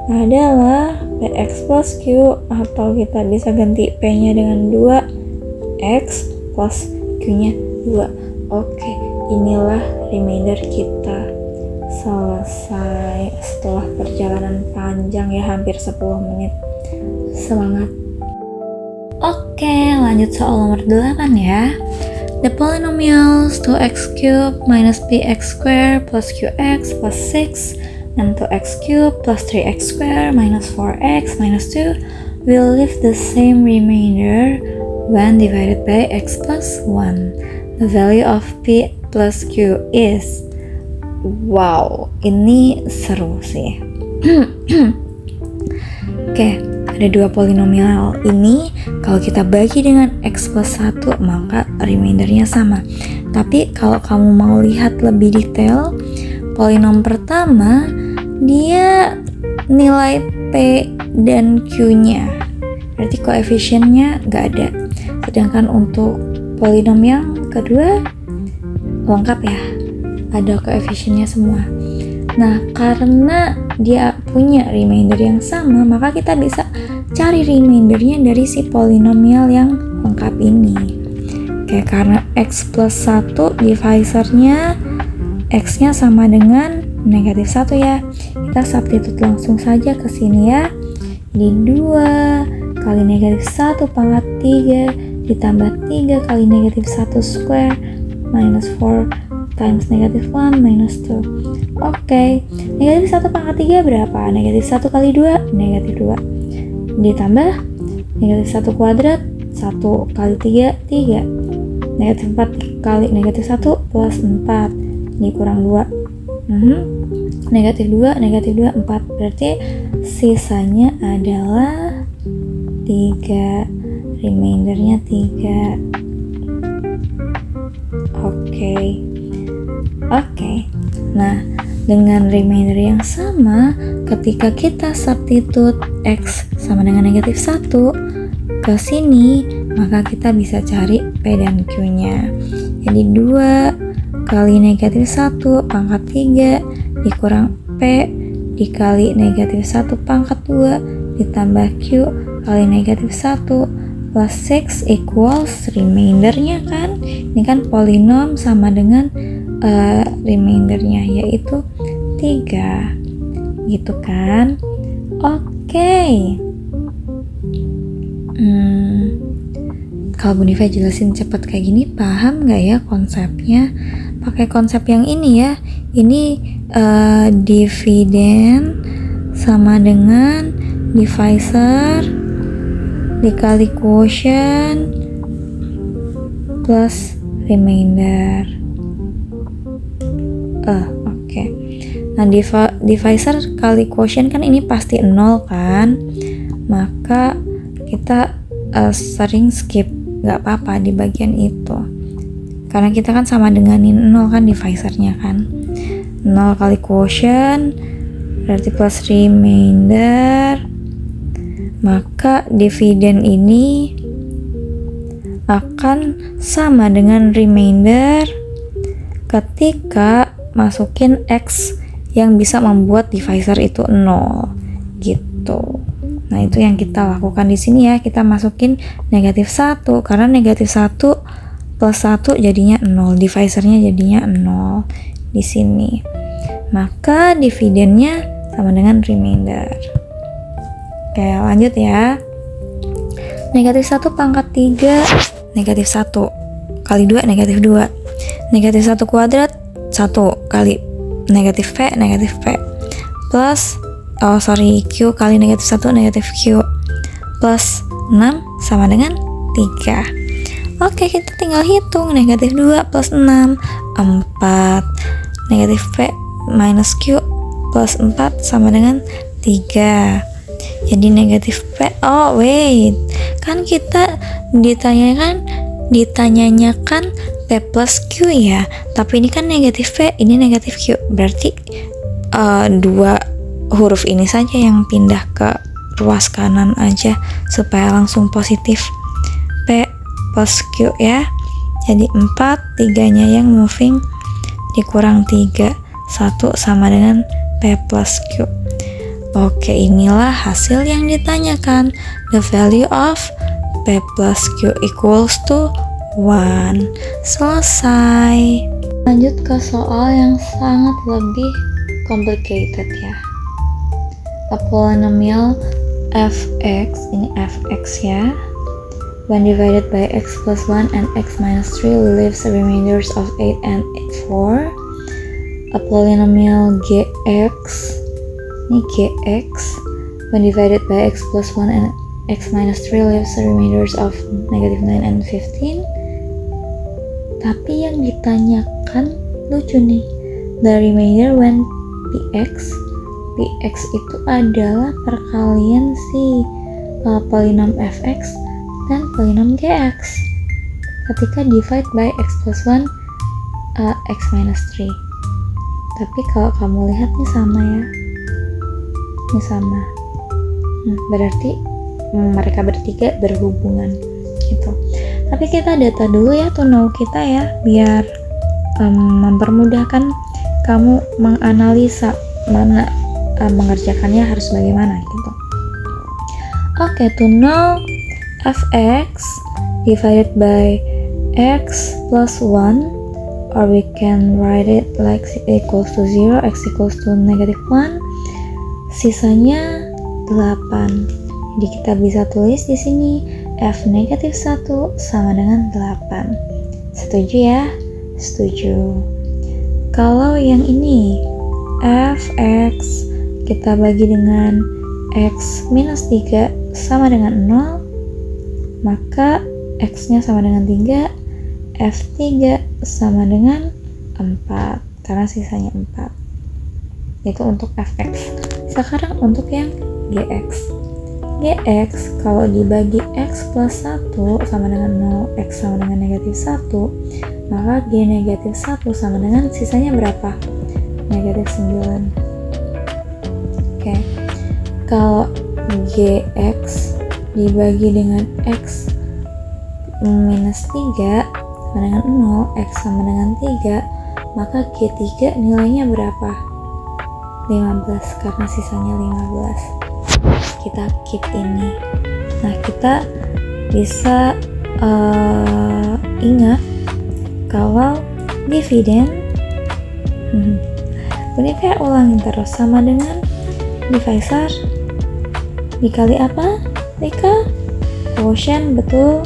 adalah Px plus Q, atau kita bisa ganti P-nya dengan 2X plus Q-nya 2. Oke, inilah remainder kita. Selesai setelah perjalanan panjang ya, hampir 10 menit. Semangat. Oke, lanjut soal nomor 8 ya. The polynomials 2x cubed minus bx squared plus qx plus 6 and 2x cubed plus 3x squared minus 4x minus 2 will leave the same remainder when divided by x plus 1. The value of p plus q is... Wow, ini seru sih. Oke, ada dua polinomial ini. Kalau kita bagi dengan x plus 1, maka remaindernya sama. Tapi kalau kamu mau lihat lebih detail, polinom pertama dia nilai p dan q-nya, berarti koefisiennya nggak ada. Sedangkan untuk polinom yang kedua lengkap ya, ada koefisiennya semua. Nah, karena dia punya remainder yang sama, maka kita bisa cari remaindernya dari si polinomial yang lengkap ini. Oke, karena x plus 1 divisornya x-nya sama dengan negatif 1 ya. Kita substitute langsung saja ke sini ya. Jadi 2 kali negatif 1 pangkat 3 ditambah 3 kali negatif 1 square minus 4 times negatif 1 minus 2. Oke, negatif 1 pangkat 3 berapa? Negatif 1 kali 2, negatif 2. Ditambah negatif 1 kuadrat, 1 kali 3, 3. Negatif 4 kali negatif 1 plus 4. Ini kurang 2. Negatif 2, 4. Berarti sisanya adalah 3. Remaindernya 3. Oke. Nah, dengan remainder yang sama, ketika kita substitute x sama dengan negatif 1 ke sini, maka kita bisa cari p dan q-nya. Jadi 2 kali negatif 1 pangkat 3 dikurang p dikali negatif 1 pangkat 2 ditambah q kali negatif 1 plus 6 equals remaindernya kan. Ini kan polinom sama dengan remaindernya yaitu 3 gitu kan. Oke. Kalau Bunifa jelasin cepat kayak gini, paham nggak ya konsepnya? Pakai konsep yang ini ya. Ini dividen sama dengan divisor dikali quotient plus remainder. Oke. Nah, divisor kali quotient kan ini pasti 0 kan, maka kita sering skip, nggak apa-apa di bagian itu, karena kita kan sama denganin 0 kan divisornya kan. 0 kali quotient berarti plus remainder, maka dividen ini akan sama dengan remainder ketika masukin x yang bisa membuat divisor itu 0 gitu. Nah, itu yang kita lakukan di sini ya. Kita masukin negatif 1 karena negatif 1 plus 1 jadinya 0, divisornya jadinya 0 di sini. Maka dividennya sama dengan remainder. Oke, lanjut ya. Negatif 1 pangkat 3 negatif 1 kali 2 negatif 2. Negatif 1 kuadrat 1 kali negatif p plus q kali negatif 1 negatif q plus 6 sama dengan 3. Oke, kita tinggal hitung. Negatif 2 plus 6 4. Negatif p minus q plus 4 sama dengan 3. Jadi negatif p, kan kita ditanyakan p plus q ya, tapi ini kan negatif p, ini negatif q, berarti dua huruf ini saja yang pindah ke ruas kanan aja supaya langsung positif. P plus q ya, jadi 4, 3-nya yang moving dikurang 3, 1 sama dengan p plus q. Oke, inilah hasil yang ditanyakan. The value of p plus q equals to 1. Selesai. Lanjut ke soal yang sangat lebih complicated ya. A polynomial fx, ini fx ya, when divided by x plus 1 and x minus 3 leaves remainders of 8 and 4. A polynomial gx Ini Gx when divided by x plus 1 and x minus 3 leaves the remainders of negative 9 and 15. Tapi yang ditanyakan lucu nih, the remainder when px itu adalah perkalian si polinom fx dan polinom gx ketika divide by x plus 1 x minus 3. Tapi kalau kamu lihat nih sama ya, ini sama, berarti mereka bertiga berhubungan gitu. Tapi kita data dulu ya to know kita ya, biar mempermudahkan kamu menganalisa mana mengerjakannya harus bagaimana gitu. Oke, to know fx divided by x plus 1, or we can write it like x equals to 0, x equals to negative 1, sisanya 8. Jadi kita bisa tulis di sini f negatif 1 sama dengan 8. Setuju ya? Setuju. Kalau yang ini fx kita bagi dengan x minus 3 sama dengan 0, maka x nya sama dengan 3, f3 sama dengan 4 karena sisanya 4. Itu untuk fx. Sekarang untuk yang gx. Gx kalau dibagi x plus 1 sama dengan 0, x sama dengan negatif 1, maka g negatif 1 sama dengan sisanya berapa? Negatif 9. Oke. Kalau gx dibagi dengan x minus 3 sama dengan 0, x sama dengan 3, maka g3 nilainya berapa? 15 karena sisanya 15. Kita keep ini. Nah, kita bisa ingat kalau dividen ini kayak ulangin terus sama dengan divisor dikali apa? Rika? Quotient, betul.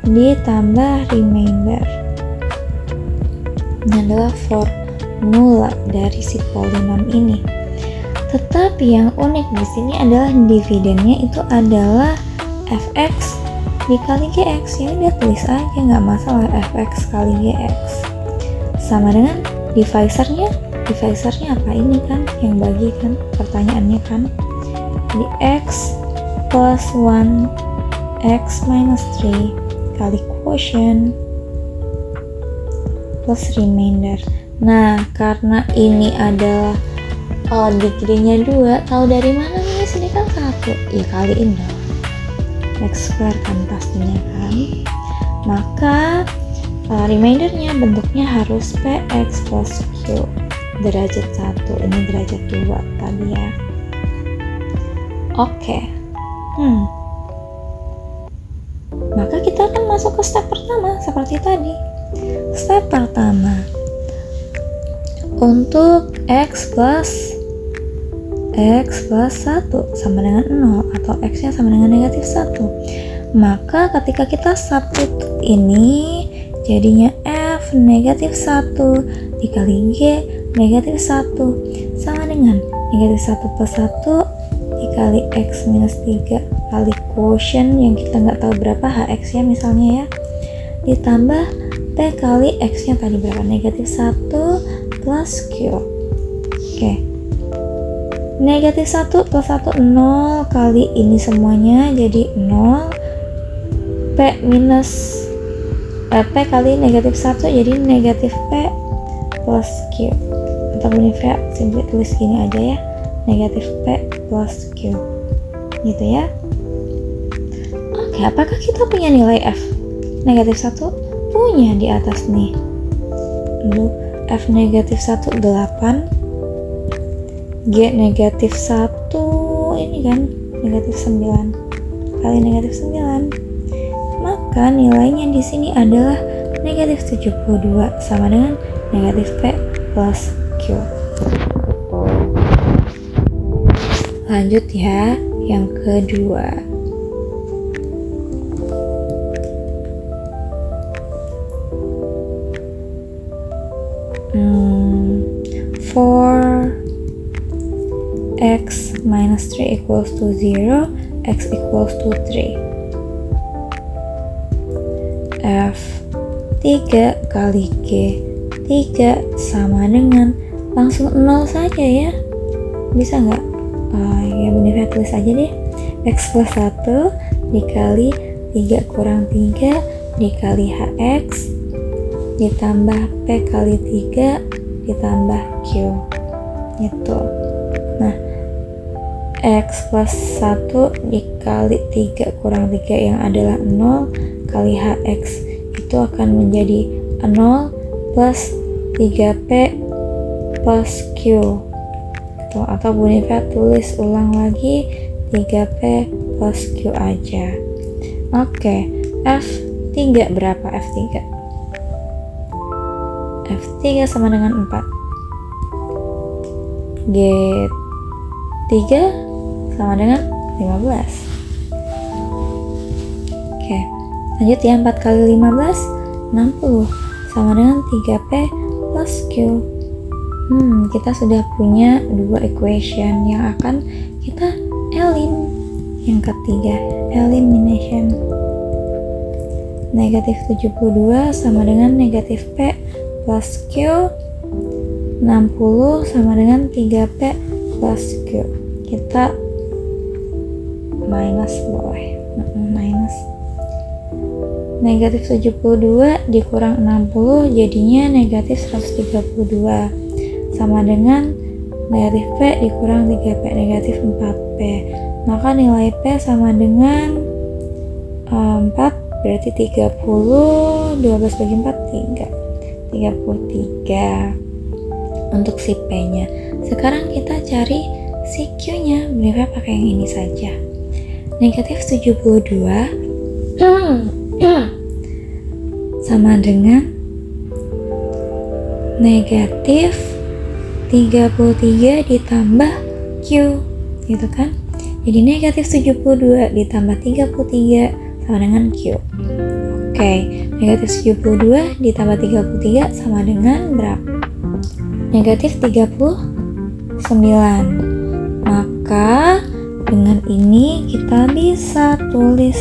Ditambah remainder. Ini adalah formula dari si polinom ini. Tetapi yang unik di sini adalah dividennya itu adalah fx dikali gx. Ya udah tulis aja, nggak masalah, fx kali gx sama dengan divisornya. Divisornya apa? Ini kan yang bagi kan pertanyaannya kan. Jadi x plus 1 x minus 3 kali quotient plus remainder. Nah, karena ini adalah degree-nya 2, tahu dari mana nih? Sini kan 1, ya kaliin dong x square kan pastinya kan. Maka remaindernya bentuknya harus px plus q derajat 1, ini derajat 2 tadi ya. Oke. Maka kita akan masuk ke step pertama seperti tadi. Step pertama, untuk x plus 1 sama dengan 0 atau x nya sama dengan negatif 1, maka ketika kita substitute ini jadinya f negatif 1 dikali g negatif 1 sama dengan negatif 1 plus 1 dikali x minus 3 kali quotient yang kita nggak tahu berapa hx nya misalnya ya, ditambah t kali x nya tadi berapa, negatif 1 plus q. Oke. Negatif 1 plus 1 0 kali ini semuanya jadi 0. P minus P kali negatif 1 jadi negatif P plus Q. Atau Bonifea simply tulis gini aja ya, negatif P plus Q. Gitu ya. Oke, apakah kita punya nilai F negatif 1? Punya di atas nih. Lalu F negatif 1 8, G negatif 1 ini kan negatif 9 kali negatif 9, maka nilainya di sini adalah negatif 72 sama dengan negatif P plus Q. Lanjut ya, yang kedua. 4x minus 3 equals to 0, x equals to 3. F 3 kali G 3 sama dengan, langsung 0 saja ya, bisa nggak? Ya bener, tulis aja deh, x plus 1 dikali 3 kurang 3 dikali hx ditambah p kali 3 ditambah q gitu. Nah, x plus 1 dikali 3 kurang 3 yang adalah 0 kali hx itu akan menjadi 0 plus 3p plus q gitu. Atau Bunifa tulis ulang lagi 3p plus q aja. Oke, F3 berapa? F3 sama dengan 4, G3 sama dengan 15. Oke, lanjut ya, 4 kali 15 60 sama dengan 3p plus q. Kita sudah punya dua equation yang akan kita elim. Yang ketiga, elimination. Negatif 72 sama dengan negatif p plus q. 60 sama dengan 3p plus q. Kita minus boleh, minus. Negatif 72 dikurang 60 jadinya negatif 132 sama dengan negatif p dikurang 3p, negatif 4p. Maka nilai p sama dengan 4, berarti 30, 12 bagi 4, 33 untuk si p nya. Sekarang kita cari si q nya, bener pakai yang ini saja. Negatif 72 sama dengan negatif 33 ditambah q, gitu kan? Jadi negatif 72 ditambah 33 sama dengan q. Oke, negatif 72 ditambah 33 sama dengan berapa? Negatif 39. Maka dengan ini kita bisa tulis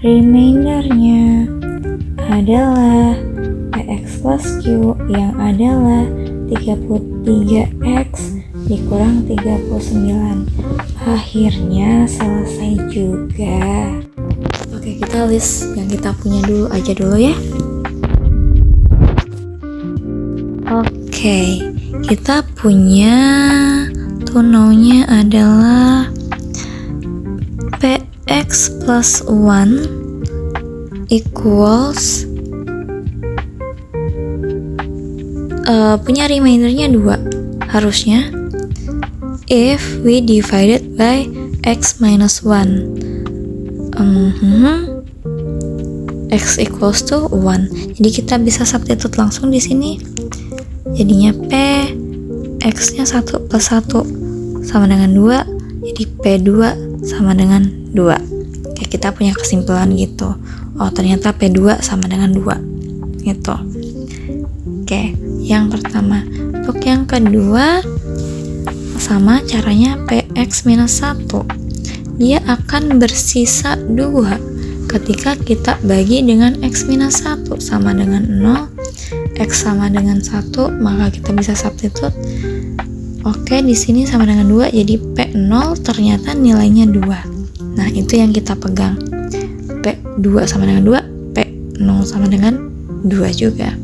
remaindernya adalah px plus q yang adalah 33x dikurang 39. Akhirnya selesai juga. Oke, kita list yang kita punya dulu ya. Oke, kita punya to know-nya adalah px plus 1 equals punya remaindernya 2 harusnya if we divided by x minus 1. X equals to 1. Jadi kita bisa substitute langsung di sini. Jadinya p x-nya 1 plus 1 sama dengan 2. Jadi p2 sama dengan 2. Oke, kita punya kesimpulan gitu. Oh, ternyata p2 sama dengan 2. Gitu. Oke, yang pertama. Untuk yang kedua, sama caranya px minus 1. Dia akan bersisa 2 ketika kita bagi dengan x minus 1 sama dengan 0. X sama dengan 1, maka kita bisa substitute. Oke, di sini sama dengan 2, jadi P0 ternyata nilainya 2. Nah, itu yang kita pegang. P2 sama dengan 2, P0 sama dengan 2 juga.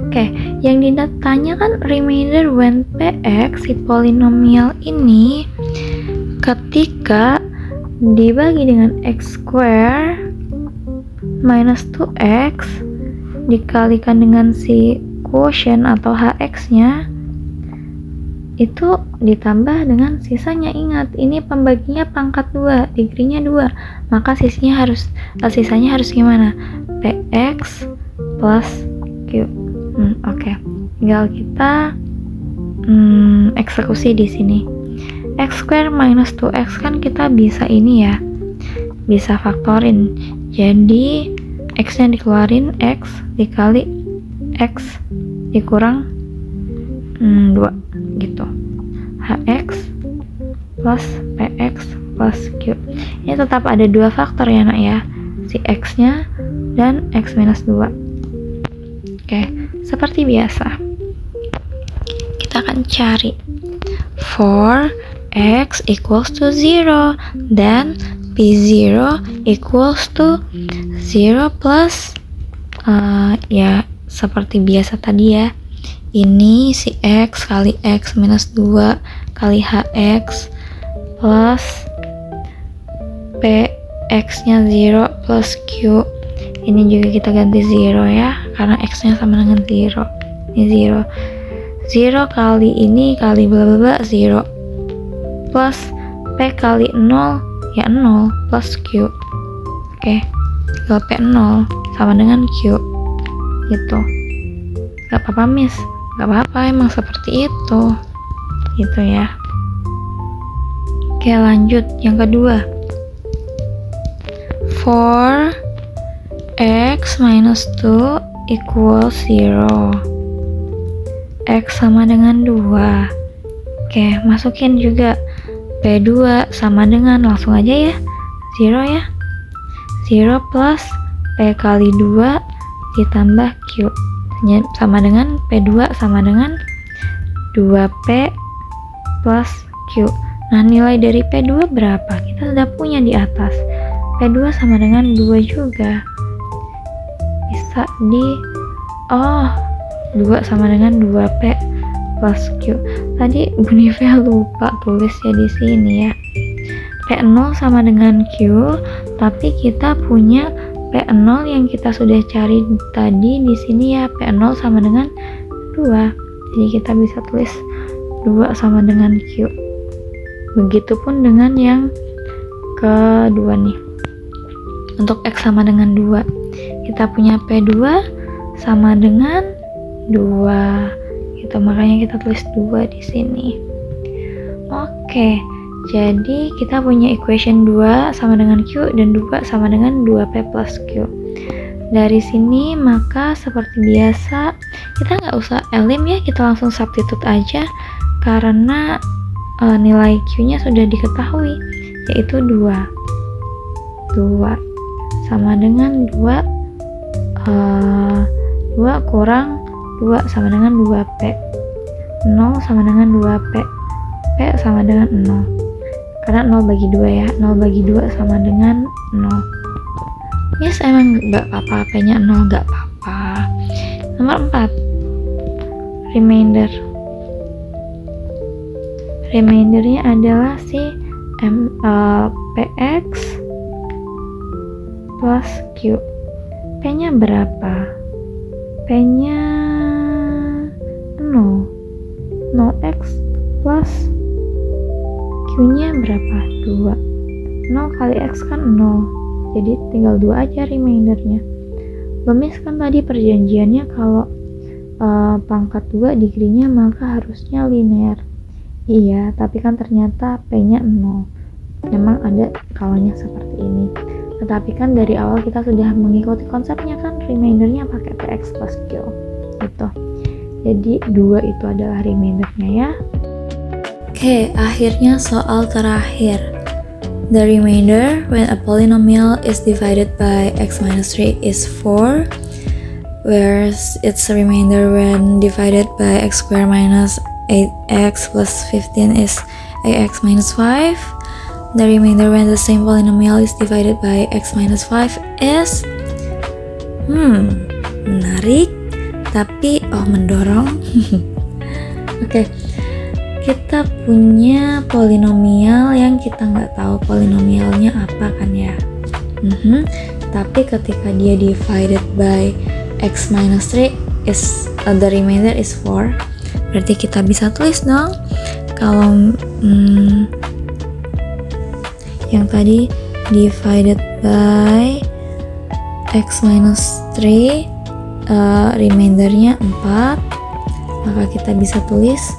Oke, yang ditanya kan remainder when px, si polinomial ini ketika dibagi dengan x square minus 2x dikalikan dengan si quotient atau hx-nya itu ditambah dengan sisanya. Ingat, ini pembaginya pangkat 2, degree-nya 2, maka sisanya harus gimana? Px plus q. Oke. Tinggal kita eksekusi di sini. X square minus 2x kan kita bisa ini ya, bisa faktorin. Jadi x nya dikeluarin, x dikali x dikurang 2 gitu. Hx plus px plus q. Ini tetap ada 2 faktor ya nak ya, si x nya dan x minus 2. Oke, seperti biasa kita akan cari for x equals to 0, then p0 equals to 0 plus ya seperti biasa tadi ya, ini si x kali x minus 2 kali hx plus px nya 0 plus q. Ini juga kita ganti 0 ya, karena x nya sama dengan 0. Ini 0 kali ini kali bla bla bla 0 plus p kali 0 ya 0 plus q. Oke, kalau p 0 sama dengan q gitu. Gak apa-apa miss, gak apa-apa, emang seperti itu gitu ya. Oke, lanjut yang kedua. For x minus 2 equals 0, x sama dengan 2. Oke, masukin juga P2 sama dengan, langsung aja ya, 0 ya, 0 plus P kali 2 ditambah Q sama dengan P2 sama dengan 2P plus Q. Nah, nilai dari P2 berapa? Kita sudah punya di atas. P2 sama dengan 2 juga. Bisa di 2 sama dengan 2P plus Q. Tadi Bu Nivea lupa tulis ya di sini ya. P0 sama dengan Q, tapi kita punya P0 yang kita sudah cari tadi di sini ya. P0 sama dengan 2. Jadi kita bisa tulis 2 sama dengan Q. Begitupun dengan yang kedua nih. Untuk X sama dengan 2, kita punya P2 sama dengan 2 gitu, makanya kita tulis 2 di sini. Oke, jadi kita punya equation 2 sama dengan Q dan 2 sama dengan 2P plus Q. Dari sini maka seperti biasa kita nggak usah elim ya, kita langsung substitute aja karena nilai Q nya sudah diketahui, yaitu 2 sama dengan 2 kurang 2 sama dengan 2P, 0 sama dengan 2P, P sama dengan 0 karena 0 bagi 2 ya, 0 bagi 2 sama dengan 0. Yes, emang gak apa-apa, P nya 0 gak apa-apa. Nomor 4, remindernya adalah si PX plus Q. P nya berapa? P nya 0 0x plus Q nya berapa? 2. 0 kali x kan 0, jadi tinggal 2 aja remindernya. Bemis kan tadi perjanjiannya kalau pangkat 2 degree-nya maka harusnya linear. Iya, tapi kan ternyata P nya 0. Memang ada kalanya seperti ini. Tetapi kan dari awal kita sudah mengikuti konsepnya kan, remindernya pakai PX plus Q gitu. Jadi 2 itu adalah remindernya ya. Oke, akhirnya soal terakhir. The remainder when a polynomial is divided by x minus 3 is 4, whereas its remainder when divided by x squared minus 8x plus 15 is ax minus 5. The remainder when the same polynomial is divided by x minus 5 is menarik tapi mendorong. Oke, kita punya polinomial yang kita nggak tahu polinomialnya apa kan ya. Tapi ketika dia divided by x minus 3 is the remainder is 4, berarti kita bisa tulis dong kalau yang tadi divided by x minus 3 remindernya 4, maka kita bisa tulis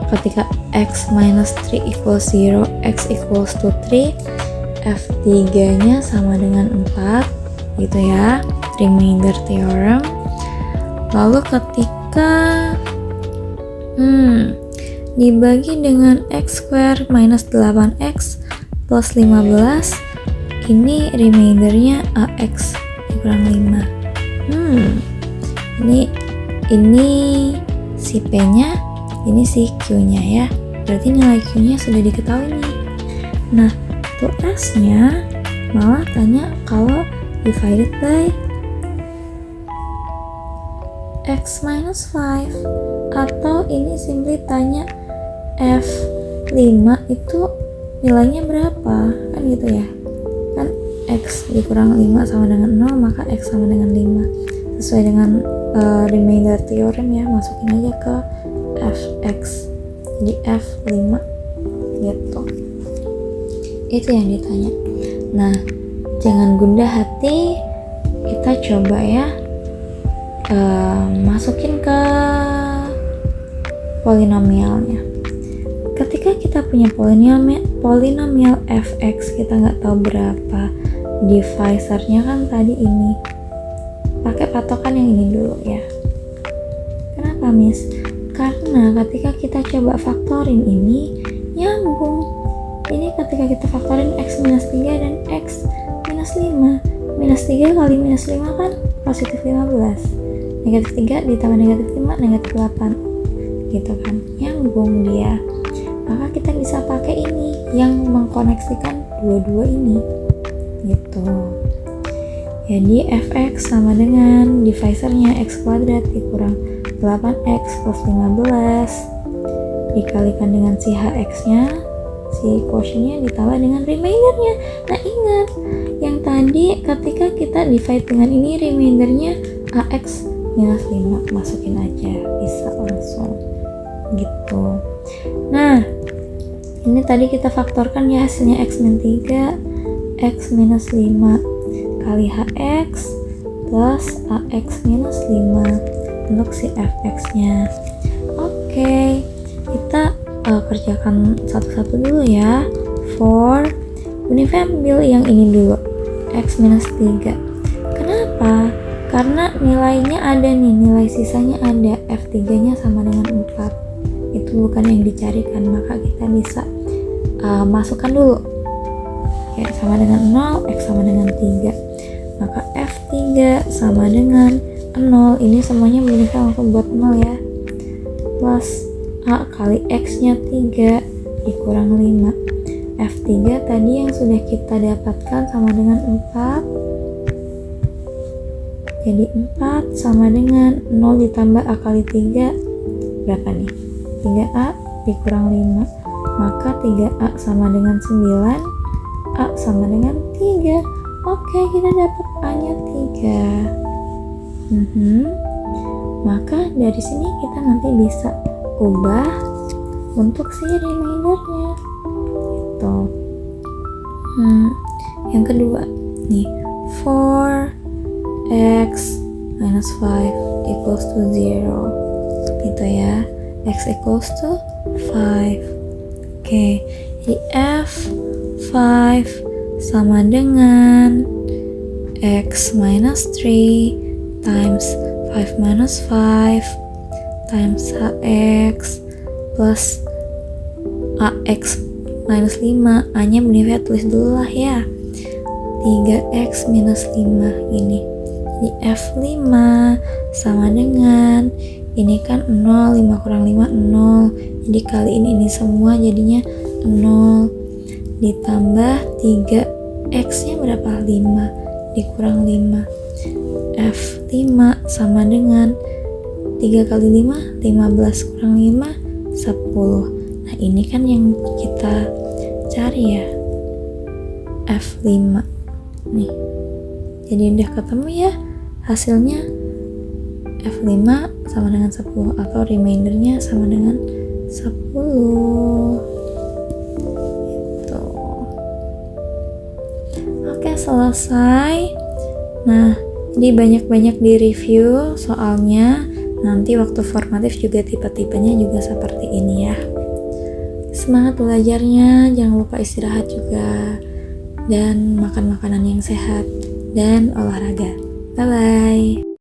ketika x minus 3 equals 0, x equals to 3, f3 nya sama dengan 4 gitu ya, remainder theorem. Lalu ketika Dibagi dengan x square minus 8x plus 15, ini remaindernya ax dikurang 5. Ini si p nya, ini si q nya ya, berarti nilai q nya sudah diketahui nih. Nah, untuk s nya malah tanya kalau divided by x minus 5, atau ini simply tanya F5 itu nilainya berapa, kan gitu ya, kan x dikurang 5 sama dengan 0, maka x sama dengan 5 sesuai dengan remainder theorem ya, masukin aja ke fx, jadi F5 gitu, itu yang ditanya. Nah, jangan gundah hati, kita coba ya masukin ke polinomialnya. Ketika kita punya polinomial fx, kita nggak tahu berapa, divisornya kan tadi ini, pakai patokan yang ini dulu ya. Kenapa Miss? Karena ketika kita coba faktorin ini nyambung. Ini ketika kita faktorin x minus 3 dan x minus 5, minus 3 kali minus 5 kan positif 15, negatif 3 ditambah negatif 5, negatif 8 gitu kan, nyambung dia. Maka kita bisa pakai ini yang mengkoneksikan dua-dua ini gitu. Jadi fx sama dengan divisornya x kuadrat dikurang 8x plus 15 dikalikan dengan si hx nya, si quotientnya ditambah dengan remaindernya. Nah, ingat yang tadi ketika kita divide dengan ini, remaindernya ax minus 5, masukin aja, bisa langsung gitu. Nah, ini tadi kita faktorkan ya, hasilnya x min 3 x minus 5 kali hx plus ax minus 5 untuk si fx nya. Oke, kita kerjakan satu-satu dulu ya. For Unifa ambil yang ini dulu, x minus 3. Kenapa? Karena nilainya ada nih, nilai sisanya ada, f3 nya sama dengan 4, itu bukan yang dicarikan, maka kita bisa masukkan dulu ya, sama dengan 0, x sama dengan 3, maka f3 sama dengan 0, ini semuanya Unifa langsung buat 0 ya, plus a kali x nya 3 dikurang 5, f3 tadi yang sudah kita dapatkan sama dengan 4, jadi 4 sama dengan 0 ditambah a kali 3 berapa nih, 3a dikurang 5, maka 3a sama dengan 9, a sama dengan 3. Oke, kita dapat a nya 3. Maka dari sini kita nanti bisa ubah untuk si remaindernya gitu. Yang kedua nih, 4x minus 5 equals to 0 gitu ya, x equals to 5. Oke, jadi f5 sama dengan x minus 3 times 5 minus 5 times hx plus ax minus 5, a nya Unifa tulis dulu lah ya, 3x minus 5 gini. Jadi f5 sama dengan ini kan 0, 5 kurang 5 0, jadi kali ini semua jadinya 0 ditambah 3x nya berapa, 5 dikurang 5, f5 sama dengan 3 kali 5, 15 kurang 5 10. Nah, ini kan yang kita cari ya, f5 nih, jadi udah ketemu ya hasilnya, f5 sama dengan 10 atau remaindernya sama dengan 10 gitu. Oke, selesai. Nah, jadi banyak-banyak di review soalnya, nanti waktu formatif juga tipe-tipenya juga seperti ini ya. Semangat belajarnya, jangan lupa istirahat juga, dan makan makanan yang sehat dan olahraga. Bye bye.